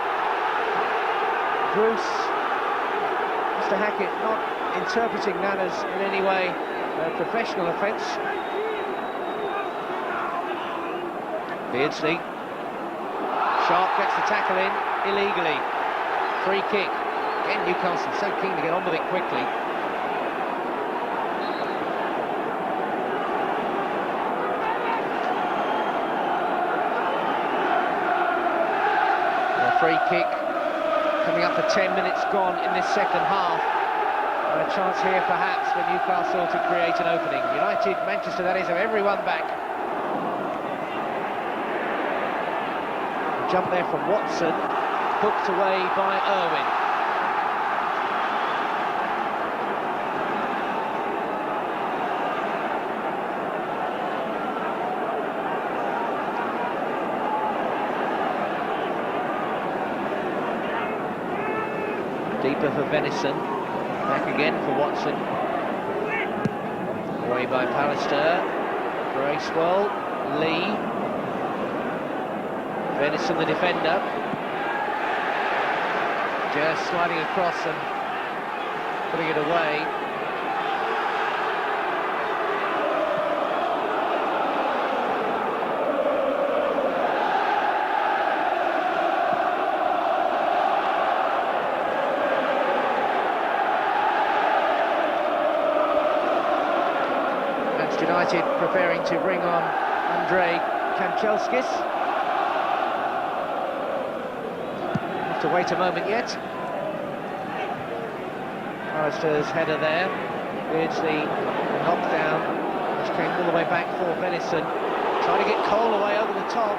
Bruce, Mr. Hackett, not interpreting that as in any way a professional offence. Beardsley. Sharpe gets the tackle in illegally. Free kick. Again, Newcastle so keen to get on with it quickly. Free kick coming up for 10 minutes gone in this second half. And a chance here perhaps for Newcastle to create an opening. United, Manchester that is, have everyone back. A jump there from Watson, hooked away by Irwin. Deeper for Venison, back again for Watson. Away by Pallister, Bracewell, Lee. Venison the defender. Just sliding across and putting it away. United preparing to bring on Kanchelskis. Have to wait a moment yet. Pallister's header there. Beardsley knocked down, which came all the way back for Venison. Trying to get Cole away over the top.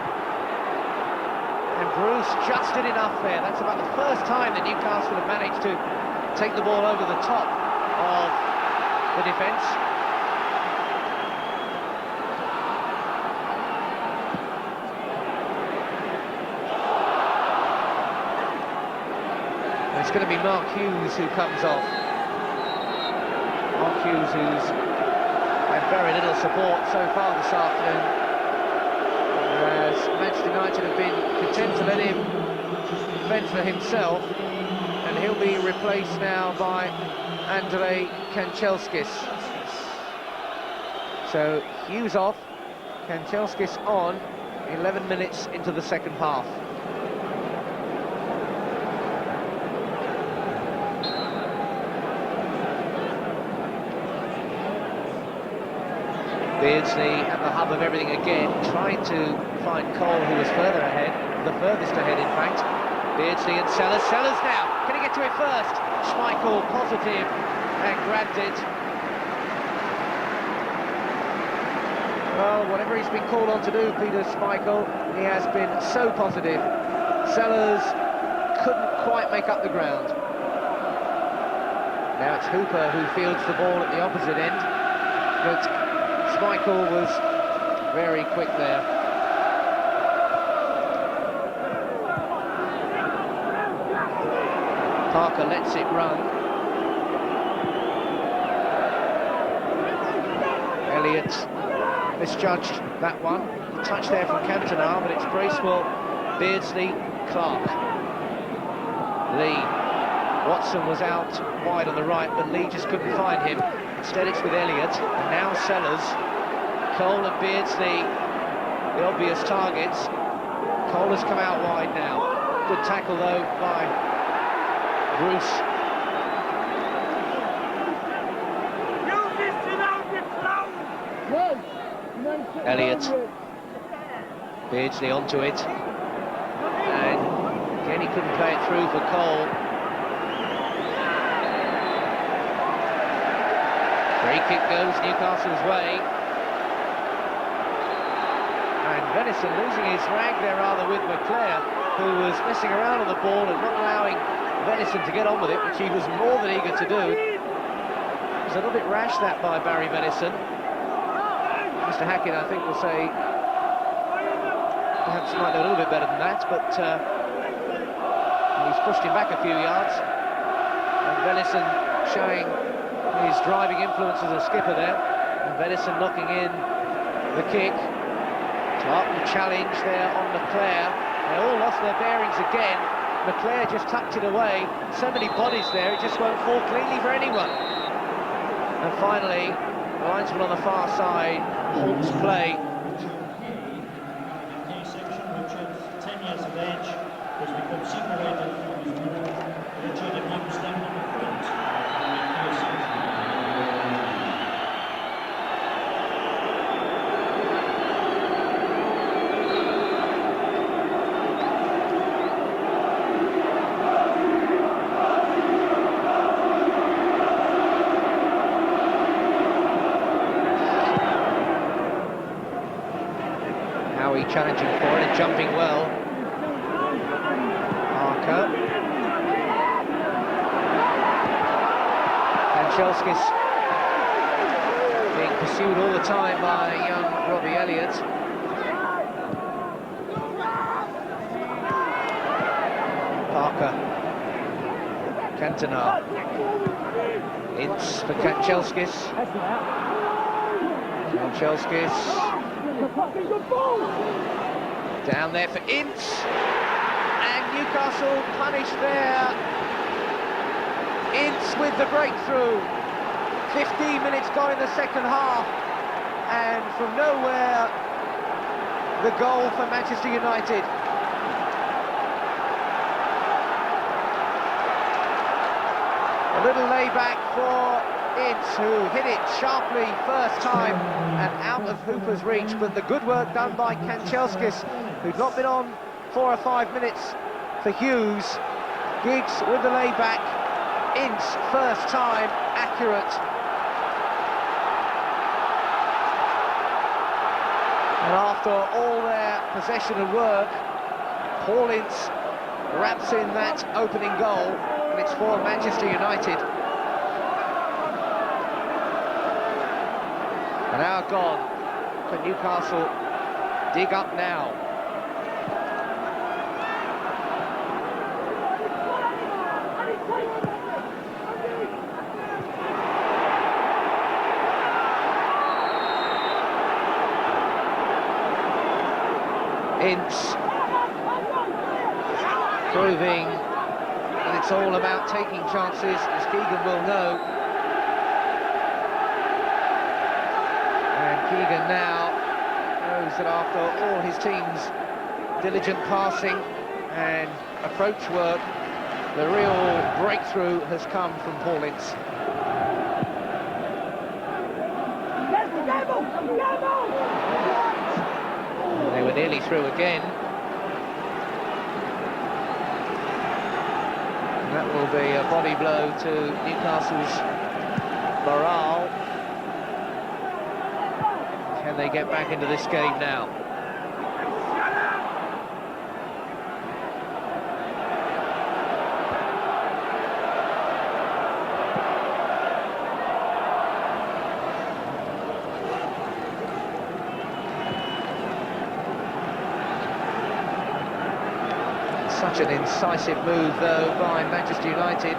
And Bruce just did enough there. That's about the first time that Newcastle have managed to take the ball over the top of the defence. It's going to be Mark Hughes who comes off. Mark Hughes, who's had very little support so far this afternoon. Whereas Manchester United have been content to let him fend for himself, and he'll be replaced now by Kanchelskis. So Hughes off, Kanchelskis on, 11 minutes into the second half. Beardsley at the hub of everything again, trying to find Cole, who was further ahead, the furthest ahead in fact. Beardsley and Sellars. Sellars now, can he get to it first? Schmeichel positive and grabbed it. Well, whatever he's been called on to do, Peter Schmeichel, he has been so positive. Sellars couldn't quite make up the ground. Now it's Hooper who fields the ball at the opposite end, but Schmeichel was very quick there. Parker lets it run. Elliott misjudged that one. A touch there from Cantona, but it's Bracewell, Beardsley, Clark. Lee. Watson was out wide on the right, but Lee just couldn't find him. Instead it's with Elliott, and now Sellars. Cole and Beardsley, the obvious targets. Cole has come out wide now. Good tackle though by Bruce. Elliott. Beardsley onto it. And again he couldn't play it through for Cole. Free kick goes Newcastle's way. And Venison losing his rag there rather with McClair, who was messing around on the ball and not allowing Venison to get on with it, which he was more than eager to do. It was a little bit rash that by Barry Venison. Mr. Hackett, I think, will say perhaps might know a little bit better than that, but he's pushed him back a few yards. And Venison showing his driving influence as a skipper there, and Venison knocking in the kick. Clark will challenge there on McClair. They all lost their bearings again. McClair just tucked it away. So many bodies there, it just won't fall cleanly for anyone. And finally, the linesman on the far side halts play. Section, Richard, 10 years of age, has become separated from his group. Richard and him standing in front. Howey challenging for it and jumping well. Parker. Kanchelskis being pursued all the time by young Robbie Elliott. Parker. Cantona. Ince for Kanchelskis. Kanchelskis. Down there for Ince, and Newcastle punished there. Ince with the breakthrough. 15 minutes gone in the second half, and from nowhere, the goal for Manchester United. A little layback for Ince, who hit it sharply first time and out of Hooper's reach, but the good work done by Kanchelskis, who'd not been on 4 or 5 minutes for Hughes. Giggs with the layback. Ince first time, accurate. And after all their possession and work, Paul Ince wraps in that opening goal, and it's for Manchester United. An hour gone for Newcastle. Dig up now. Ince proving that it's all about taking chances, as Keegan will know. Keegan now knows that after all his team's diligent passing and approach work, the real breakthrough has come from Paul Ince. They were nearly through again. And that will be a body blow to Newcastle's morale. Can they get back into this game now? Such an incisive move, though, by Manchester United.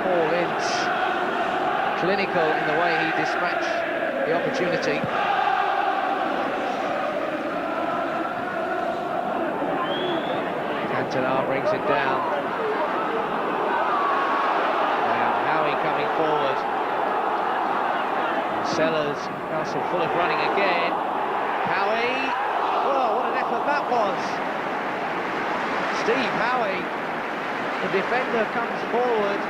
Paul Ince, clinical in the way he dispatched the opportunity. Cantona brings it down. Now Howey coming forward. Sellars, Newcastle full of running again. Howey, oh, what an effort that was. Steve Howey, the defender, comes forward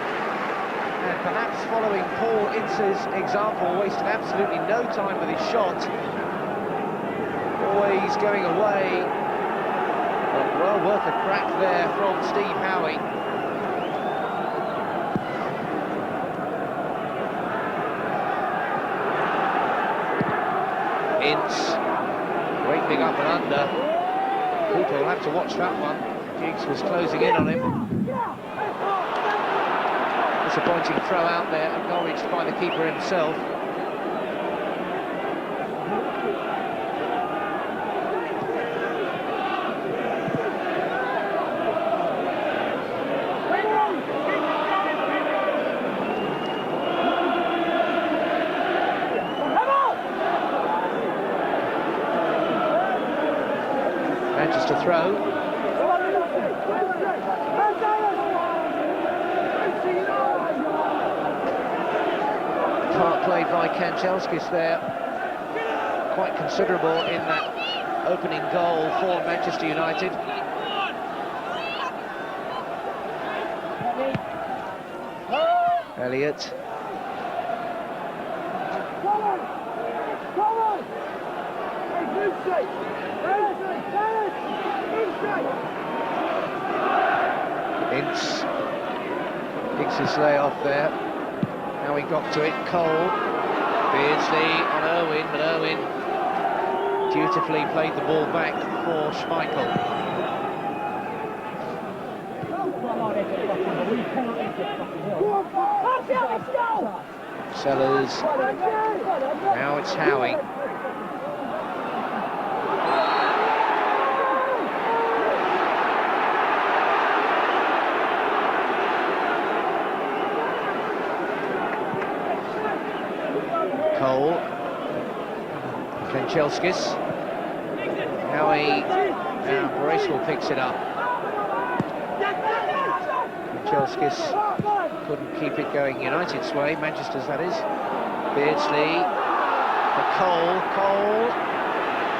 and perhaps following Paul Ince's example, wasted absolutely no time with his shot. Always going away, but well worth a crack there from Steve Howey. Ince, great big up and under. People will have to watch that one. Hughes was closing in on him. Disappointing throw out there, acknowledged by the keeper himself. Manchester throw. Part played by Kanchelskis there, quite considerable in that opening goal for Manchester United. Elliott. Ince. Ince's layoff there. Now he got to it, Cole. Beardsley on Irwin, but Irwin dutifully played the ball back for Schmeichel. Sellars. Now it's Howey. Cole, Kanchelskis, Howey, now Bracewell picks it up. Kanchelskis couldn't keep it going United's way, Manchester's that is. Beardsley, for Cole,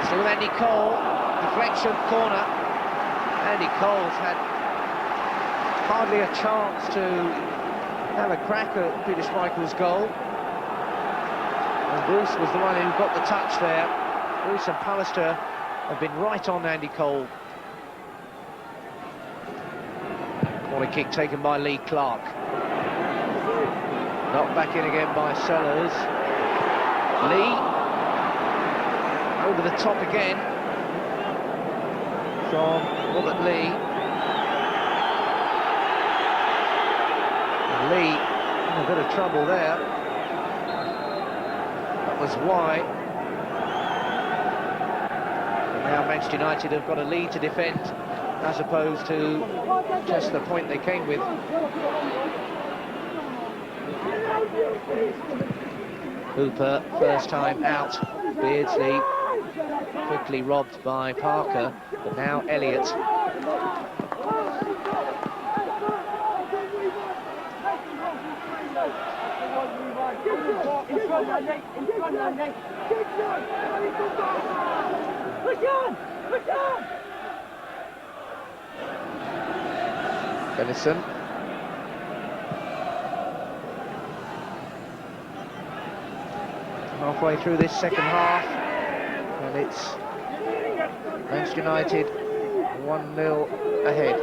still Andy Cole, deflection, corner. Andy Cole's had hardly a chance to have a crack at Peter Schmeichel's goal. And Bruce was the one who got the touch there. Bruce and Pallister have been right on Andy Cole. Corner kick taken by Lee Clark. Knocked back in again by Sellars. Lee. Over the top again. From Robert Lee. And Lee in a bit of trouble there. Was why. And now Manchester United have got a lead to defend as opposed to just the point they came with. Hooper, first time out. Beardsley quickly robbed by Parker, but now Elliott. Venison. halfway through this second half, and it's Manchester United 1-0 ahead.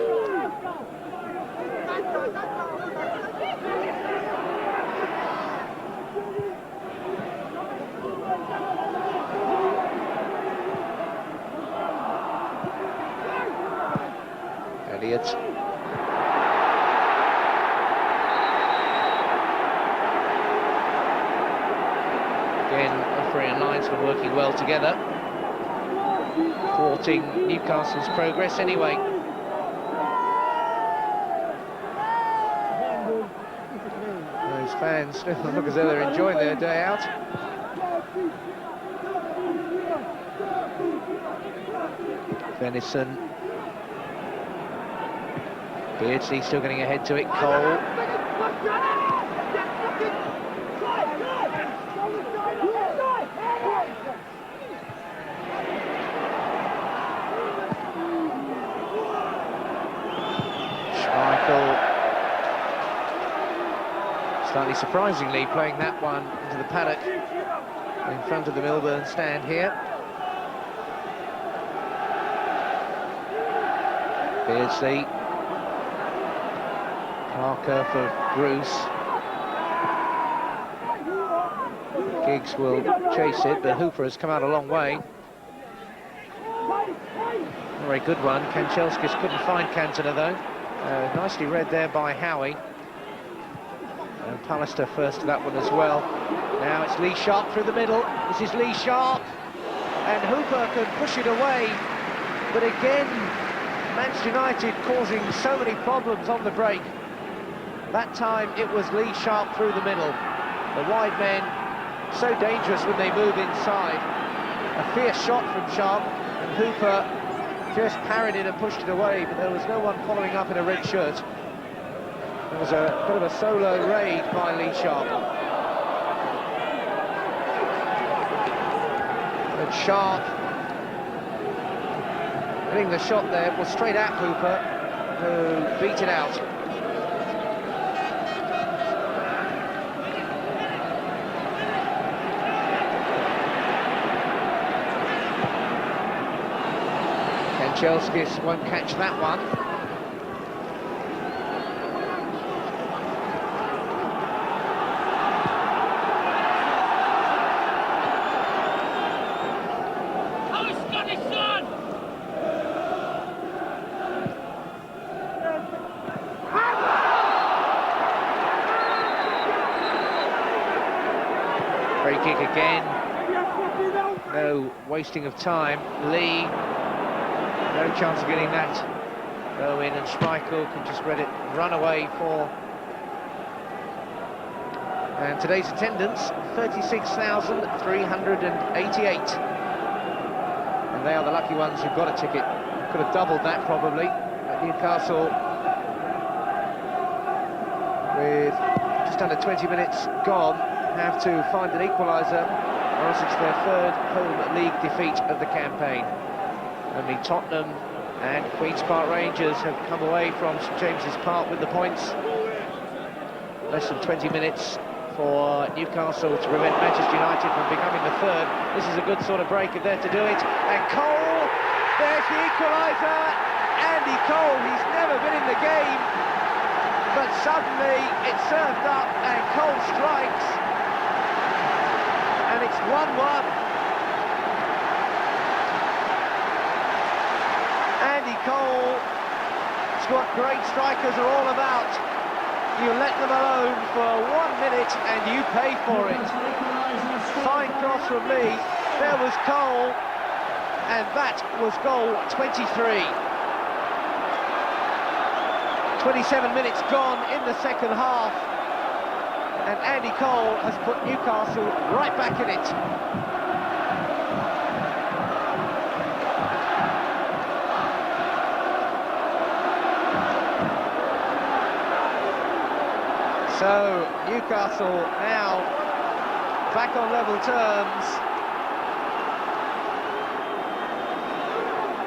Elliott. Again, referee and linesman working well together, thwarting Newcastle's progress anyway. Those fans look as though they're enjoying their day out. Venison. Beardsley still getting ahead to it. Cole. Schmeichel. Slightly surprisingly playing that one into the paddock in front of the Milburn stand here. Beardsley. Parker for Bruce. Giggs will chase it, but Hooper has come out a long way. A very good one. Kanchelskis couldn't find Cantona though. Nicely read there by Howey. And Pallister first to that one as well. Now it's Lee Sharpe through the middle. This is Lee Sharpe. And Hooper can push it away. But again, Manchester United causing so many problems on the break. That time it was Lee Sharpe through the middle. The wide men, so dangerous when they move inside. A fierce shot from Sharpe, and Hooper just parried it and pushed it away, but there was no one following up in a red shirt. There was a bit of a solo raid by Lee Sharpe. And Sharpe hitting the shot there was straight at Hooper, who beat it out. Kanchelskis won't catch that one. Free kick again. No wasting of time. Lee, no chance of getting that. Irwin and Schmeichel can just let it run away for. And today's attendance, 36,388. And they are the lucky ones who've got a ticket. Could have doubled that probably. At Newcastle, with just under 20 minutes gone, have to find an equaliser, or else it's their third home league defeat of the campaign. Only Tottenham and Queen's Park Rangers have come away from St James's Park with the points. Less than 20 minutes for Newcastle to prevent Manchester United from becoming the third. This is a good sort of break if they're to do it. And Cole, there's the equaliser. Andy Cole, he's never been in the game, but suddenly it's served up and Cole strikes. And it's 1-1. Andy Cole, it's what great strikers are all about. You let them alone for 1 minute and you pay for it. Fine cross from Lee, there was Cole, and that was goal 23. 27 minutes gone in the second half, and Andy Cole has put Newcastle right back in it. So Newcastle now back on level terms.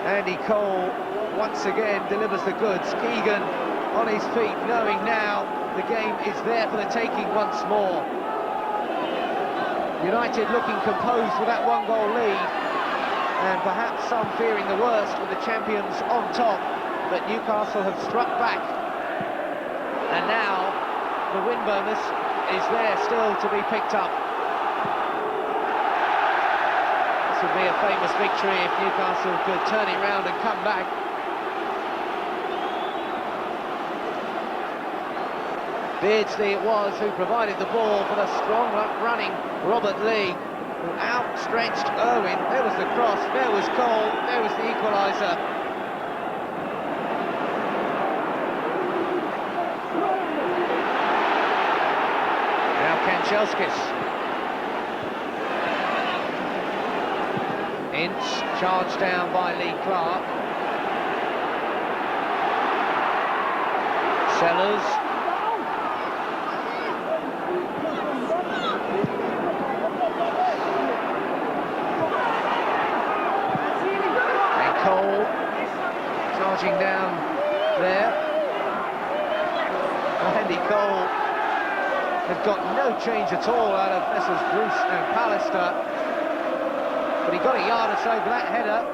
Andy Cole once again delivers the goods. Keegan on his feet, knowing now the game is there for the taking once more. United looking composed with that one-goal lead, and perhaps some fearing the worst with the champions on top, but Newcastle have struck back, and now the win bonus is there still to be picked up. This would be a famous victory if Newcastle could turn it round and come back. Beardsley it was who provided the ball for the strong running Robert Lee, who outstretched Irwin. There was the cross, there was Cole, there was the equaliser. Now Kanchelskis. Ince charged down by Lee Clark. Sellars. Cole charging down there. Andy Cole had got no change at all out of Messrs Bruce and Pallister, but he got a yard or so for that header,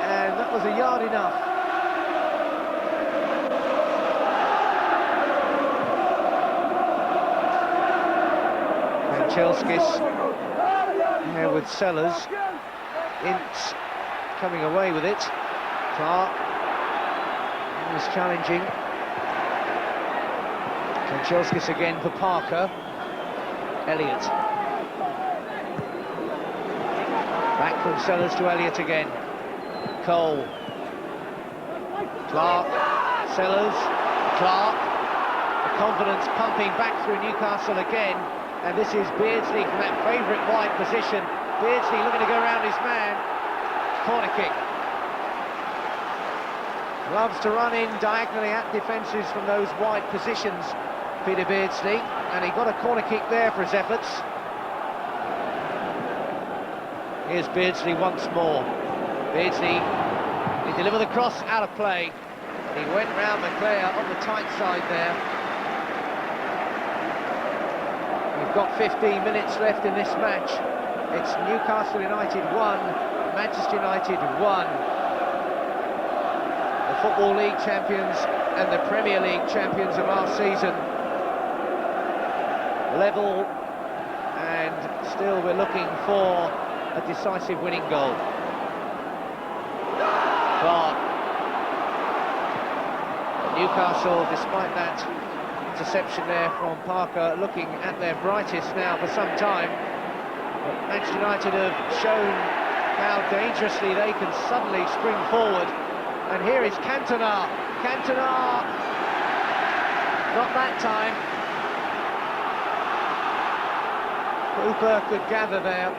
and that was a yard enough. Kanchelskis here with Sellars. Ince coming away with it. Clark was challenging. Kanchelskis again for Parker. Elliott. Back from Sellars to Elliott again. Cole. Clark. Sellars. Clark. The confidence pumping back through Newcastle again. And this is Beardsley from that favourite wide position. Beardsley looking to go around his man. Corner kick. Loves to run in diagonally at defences from those wide positions, Peter Beardsley, and he got a corner kick there for his efforts. Here's Beardsley once more. Beardsley, he delivered the cross out of play. He went round McClair on the tight side there. We've got 15 minutes left in this match. It's Newcastle United 1, Manchester United 1. The Football League champions and the Premier League champions of last season. Level, and still we're looking for a decisive winning goal. Clark. Newcastle, despite that interception there from Parker, looking at their brightest now for some time. But Manchester United have shown how dangerously they can suddenly spring forward. And here is Cantona. Cantona! Not that time. Cooper could gather there.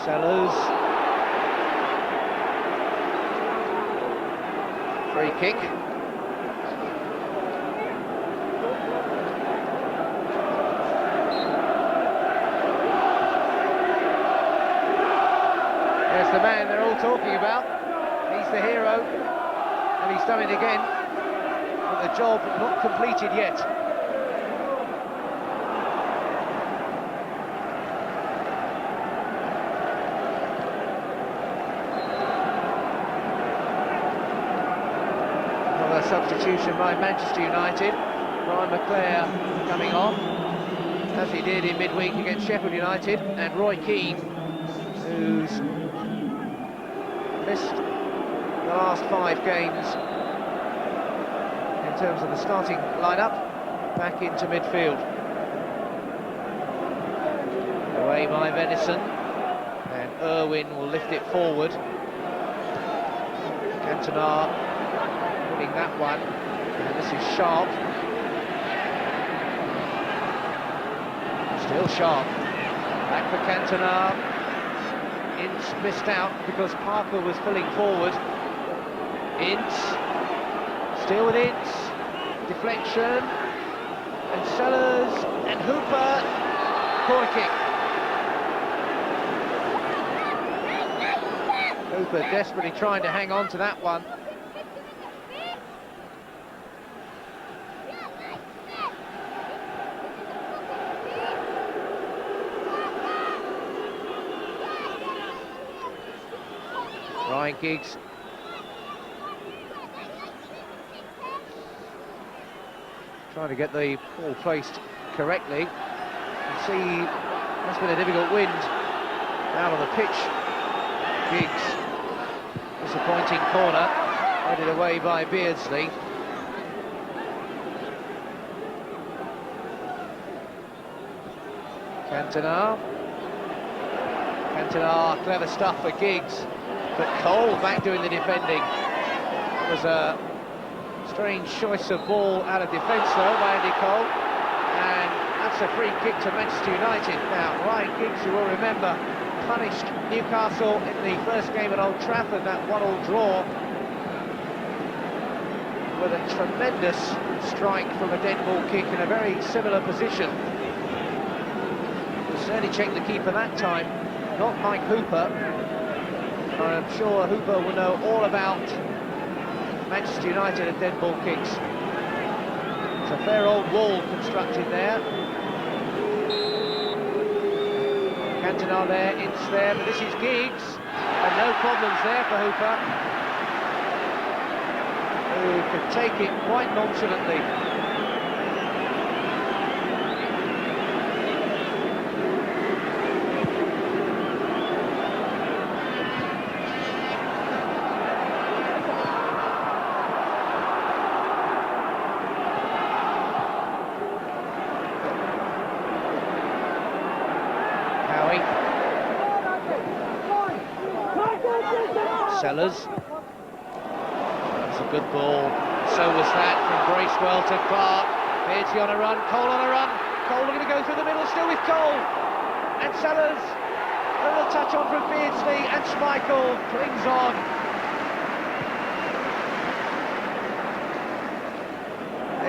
Sellars. Free kick. There's the man they're all talking about. He's the hero, and he's done it again, but the job not completed yet. Another substitution by Manchester United. McClair coming on, as he did in midweek against Sheffield United, and Roy Keane, who's missed the last 5 games in terms of the starting lineup, back into midfield. Away by Venison, and Irwin will lift it forward. Cantona winning that one, and this is Sharpe. Still Sharpe. Back for Cantona. Ince missed out because Parker was filling forward. Ince, still with Ince, deflection, and Sellars, and Hooper, corner kick. Hooper desperately trying to hang on to that one. Ryan Giggs. Trying to get the ball placed correctly. You see, that's been a difficult wind out on the pitch. Giggs, disappointing corner, headed away by Beardsley. Cantona, clever stuff for Giggs, but Cole back doing the defending. It was a strange choice of ball out of defence though by Andy Cole, and that's a free kick to Manchester United. Now Ryan Giggs, you will remember, punished Newcastle in the first game at Old Trafford, that 1-1 draw, with a tremendous strike from a dead ball kick in a very similar position. Certainly checked the keeper that time, not Mike Hooper. I'm sure Hooper will know all about Manchester United and dead ball kicks. It's a fair old wall constructed there. Cantona there, Ince there, but this is Giggs, and no problems there for Hooper, who could take it quite nonchalantly. Sellars. That's a good ball. So was that from Bracewell to Clark. Beardsley on a run, Cole on a run. Cole looking to go through the middle, still with Cole. And Sellars. A little touch on from Beardsley, and Schmeichel clings on.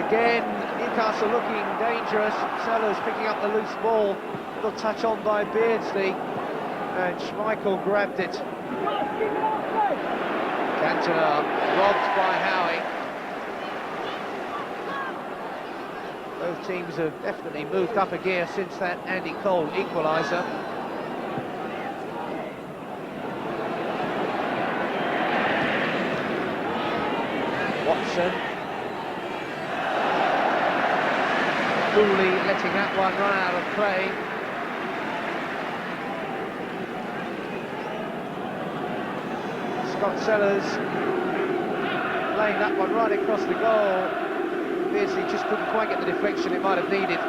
Again, Newcastle looking dangerous. Sellars picking up the loose ball. Little touch on by Beardsley, and Schmeichel grabbed it. Cantona robbed by Howey. Both teams have definitely moved up a gear since that Andy Cole equaliser. Watson. Coolly letting that one run out of play. Sellars laying that one right across the goal. Beardsley just couldn't quite get the deflection it might have needed.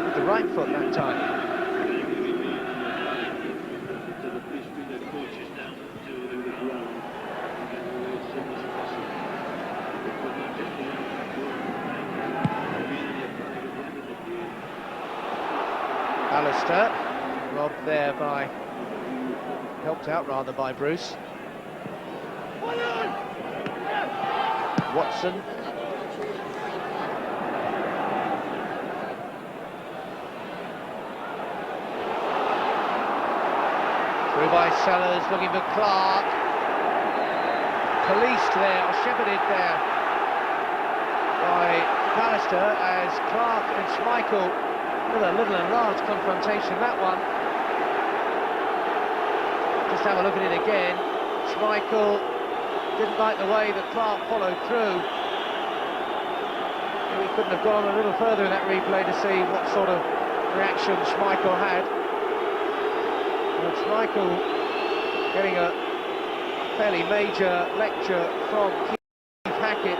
With the right foot that time. Pallister, robbed there by... helped out rather by Bruce. Watson. Through by Sellars, looking for Clark. Policed there, or shepherded there by Pallister, as Clark and Schmeichel with a little and large confrontation, that one. Just have a look at it again. Schmeichel didn't like the way that Clark followed through. We couldn't have gone a little further in that replay to see what sort of reaction Schmeichel had. But Schmeichel getting a fairly major lecture from Keane.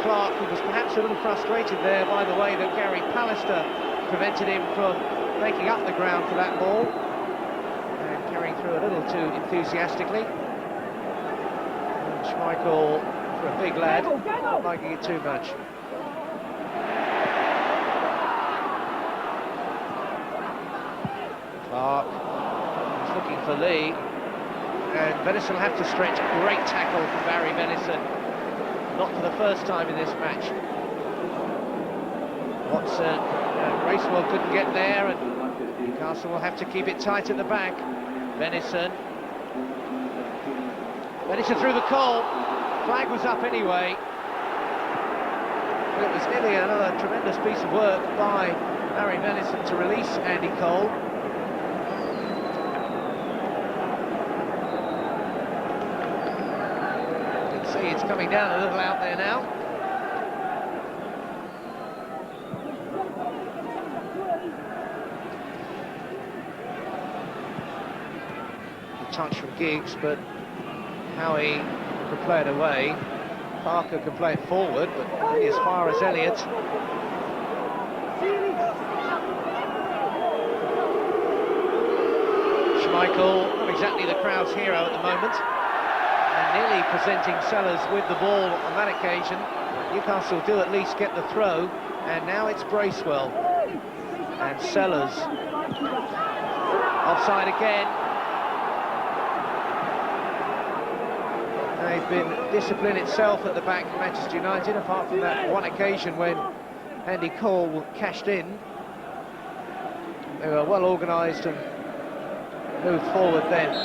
Clark, who was perhaps a little frustrated there by the way that Gary Pallister prevented him from making up the ground for that ball. Carrying through a little too enthusiastically. And Schmeichel, for a big lad, not liking it too much. Clark is looking for Lee, and Venison will have to stretch. Great tackle from Barry Venison, not for the first time in this match. Watson, Bracewell couldn't get there, and Newcastle will have to keep it tight at the back. Venison through the Cole. Flag was up anyway. But it was nearly another tremendous piece of work by Barry Venison to release Andy Cole. it's coming down a little out there now. A touch from Giggs, but Howey could play it away. Parker can play it forward, but only as far as Elliott. Schmeichel, not exactly the crowd's hero at the moment, and nearly presenting Sellars with the ball on that occasion. Newcastle do at least get the throw, and now it's Bracewell and Sellars. Offside again. They've been discipline itself at the back of Manchester United, apart from that one occasion when Andy Cole cashed in. They were well organised and moved forward then.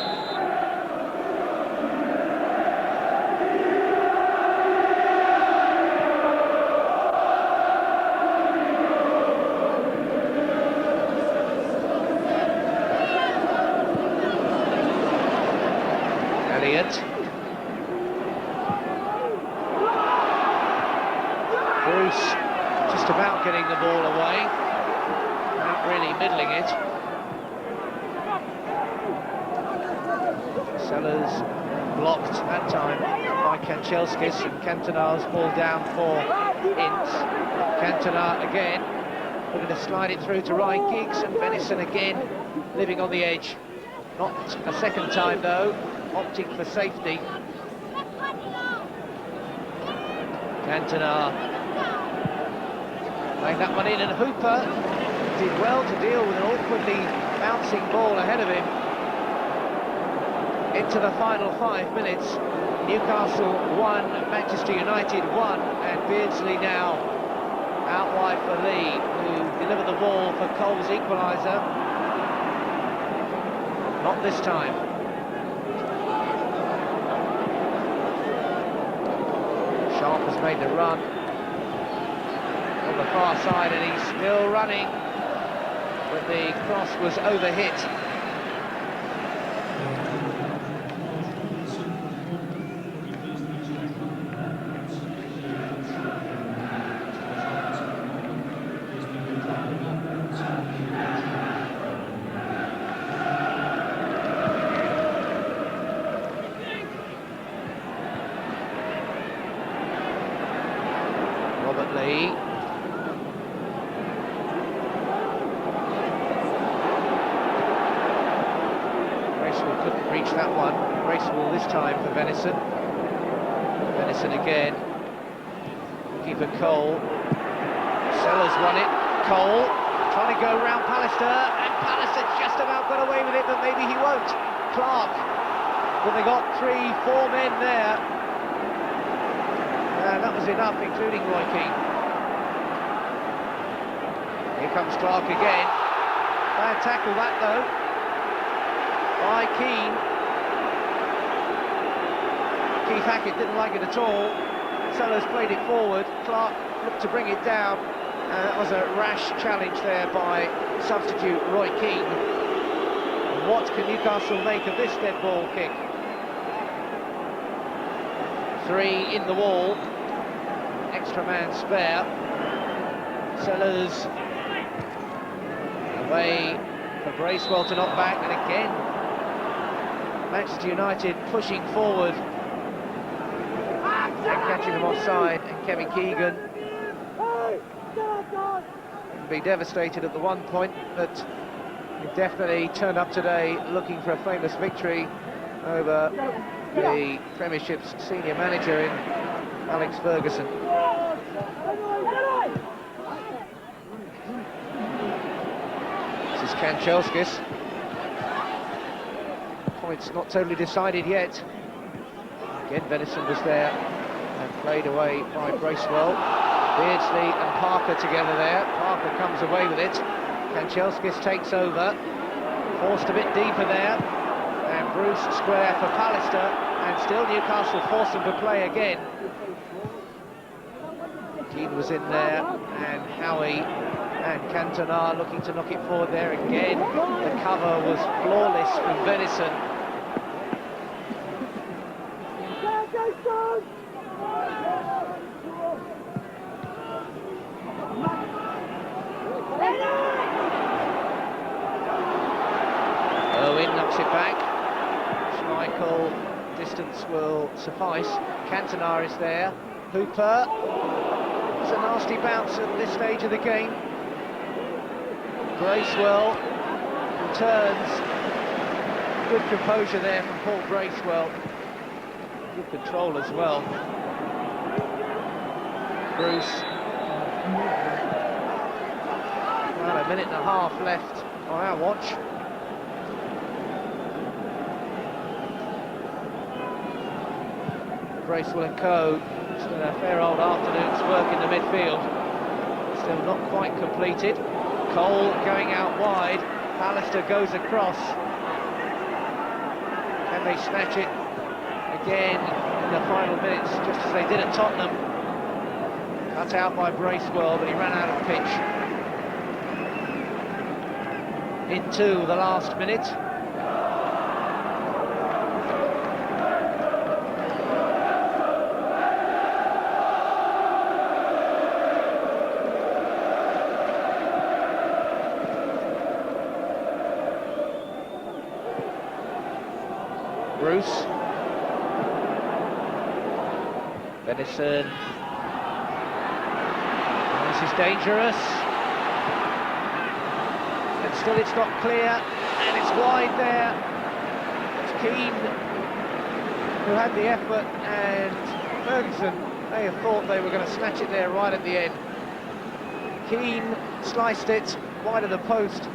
Elliott. Bruce just about getting the ball away, not really middling it. Sellars blocked that time by Kanchelskis, and Cantona's ball down for Ince. Cantona again, looking to slide it through to Ryan Giggs, and Venison again living on the edge. Not a second time though, opting for safety. Cantona laying that one in, and Hooper did well to deal with an awkwardly bouncing ball ahead of him. Into the final 5 minutes, Newcastle 1, Manchester United 1, and Beardsley now out wide for Lee, who delivered the ball for Cole's equaliser. Not this time. Sharpe has made the run on the far side, and he's still running, but the cross was overhit. Bracewell couldn't reach that one. Bracewell this time for Venison. Venison again. Keeper Cole. Sellars won it. Cole trying to go round Pallister, and Pallister just about got away with it, but maybe he won't. Clark. But they got 3-4 men there. And that was enough, including Roy Keane. Here comes Clark again. Bad tackle that though, by Keane. Keith Hackett didn't like it at all. Sellars played it forward. Clark looked to bring it down. And that was a rash challenge there by substitute Roy Keane. What can Newcastle make of this dead ball kick? 3 in the wall. Extra man spare. Sellars away for Bracewell to knock back, and again Manchester United pushing forward and catching them offside, and Kevin Keegan would be devastated at the one point, but he definitely turned up today looking for a famous victory over the Premiership's senior manager in Alex Ferguson. This is Kanchelskis. Points not totally decided yet. Again, Venison was there and played away by Bracewell. Beardsley and Parker together there. Parker comes away with it. Kanchelskis takes over. Forced a bit deeper there. And Bruce square for Pallister. And still Newcastle force them to play again. Keane was in there, and Howey and Cantona looking to knock it forward there again. The cover was flawless from Venison. gets it back. Schmeichel, distance will suffice. Cantona is there. Hooper. It's a nasty bounce at this stage of the game. Bracewell returns. Good composure there from Paul Bracewell. Good control as well. Bruce. About a minute and a half left on our watch. Bracewell and co. Still a fair old afternoon's work in the midfield. Still not quite completed. Cole going out wide. Pallister goes across. Can they snatch it again in the final minutes, just as they did at Tottenham? Cut out by Bracewell, but he ran out of pitch. Into the last minute. Bruce. Venison. This is dangerous. And still it's not clear, and it's wide there. It's Keane who had the effort, and Ferguson, they have thought they were going to snatch it there right at the end. Keane sliced it wide of the post.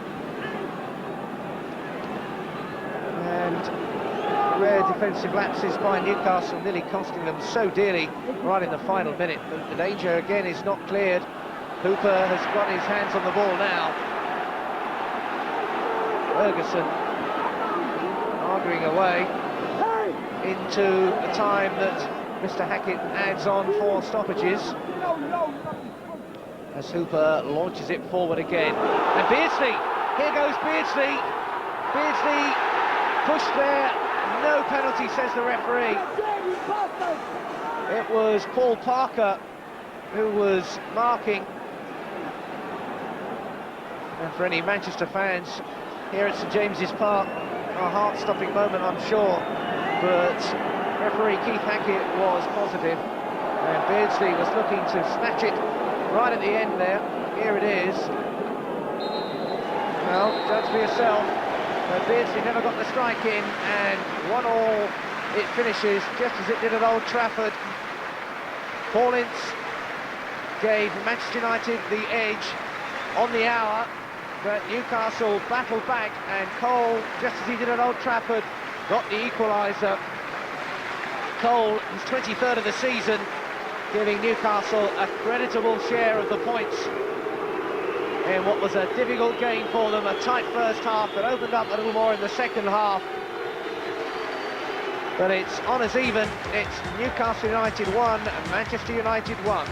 And rare defensive lapses by Newcastle, nearly costing them so dearly right in the final minute. But the danger again is not cleared. Hooper has got his hands on the ball now. Ferguson arguing away into the time that Mr. Hackett adds on 4 stoppages. As Hooper launches it forward again. And Beardsley, here goes Beardsley. Beardsley pushed there. No penalty, says the referee. It was Paul Parker who was marking. And for any Manchester fans here at St James's Park, a heart-stopping moment, I'm sure. But referee Keith Hackett was positive, and Beardsley was looking to snatch it right at the end there. Here it is. Well, judge for yourself. But Beardsley never got the strike in, and 1-1 it finishes, just as it did at Old Trafford. Paul Ince gave Manchester United the edge on the hour, but Newcastle battled back, and Cole, just as he did at Old Trafford, got the equaliser. Cole, his 23rd of the season, giving Newcastle a creditable share of the points in what was a difficult game for them. A tight first half that opened up a little more in the second half. But it's on as even. It's Newcastle United 1 and Manchester United 1.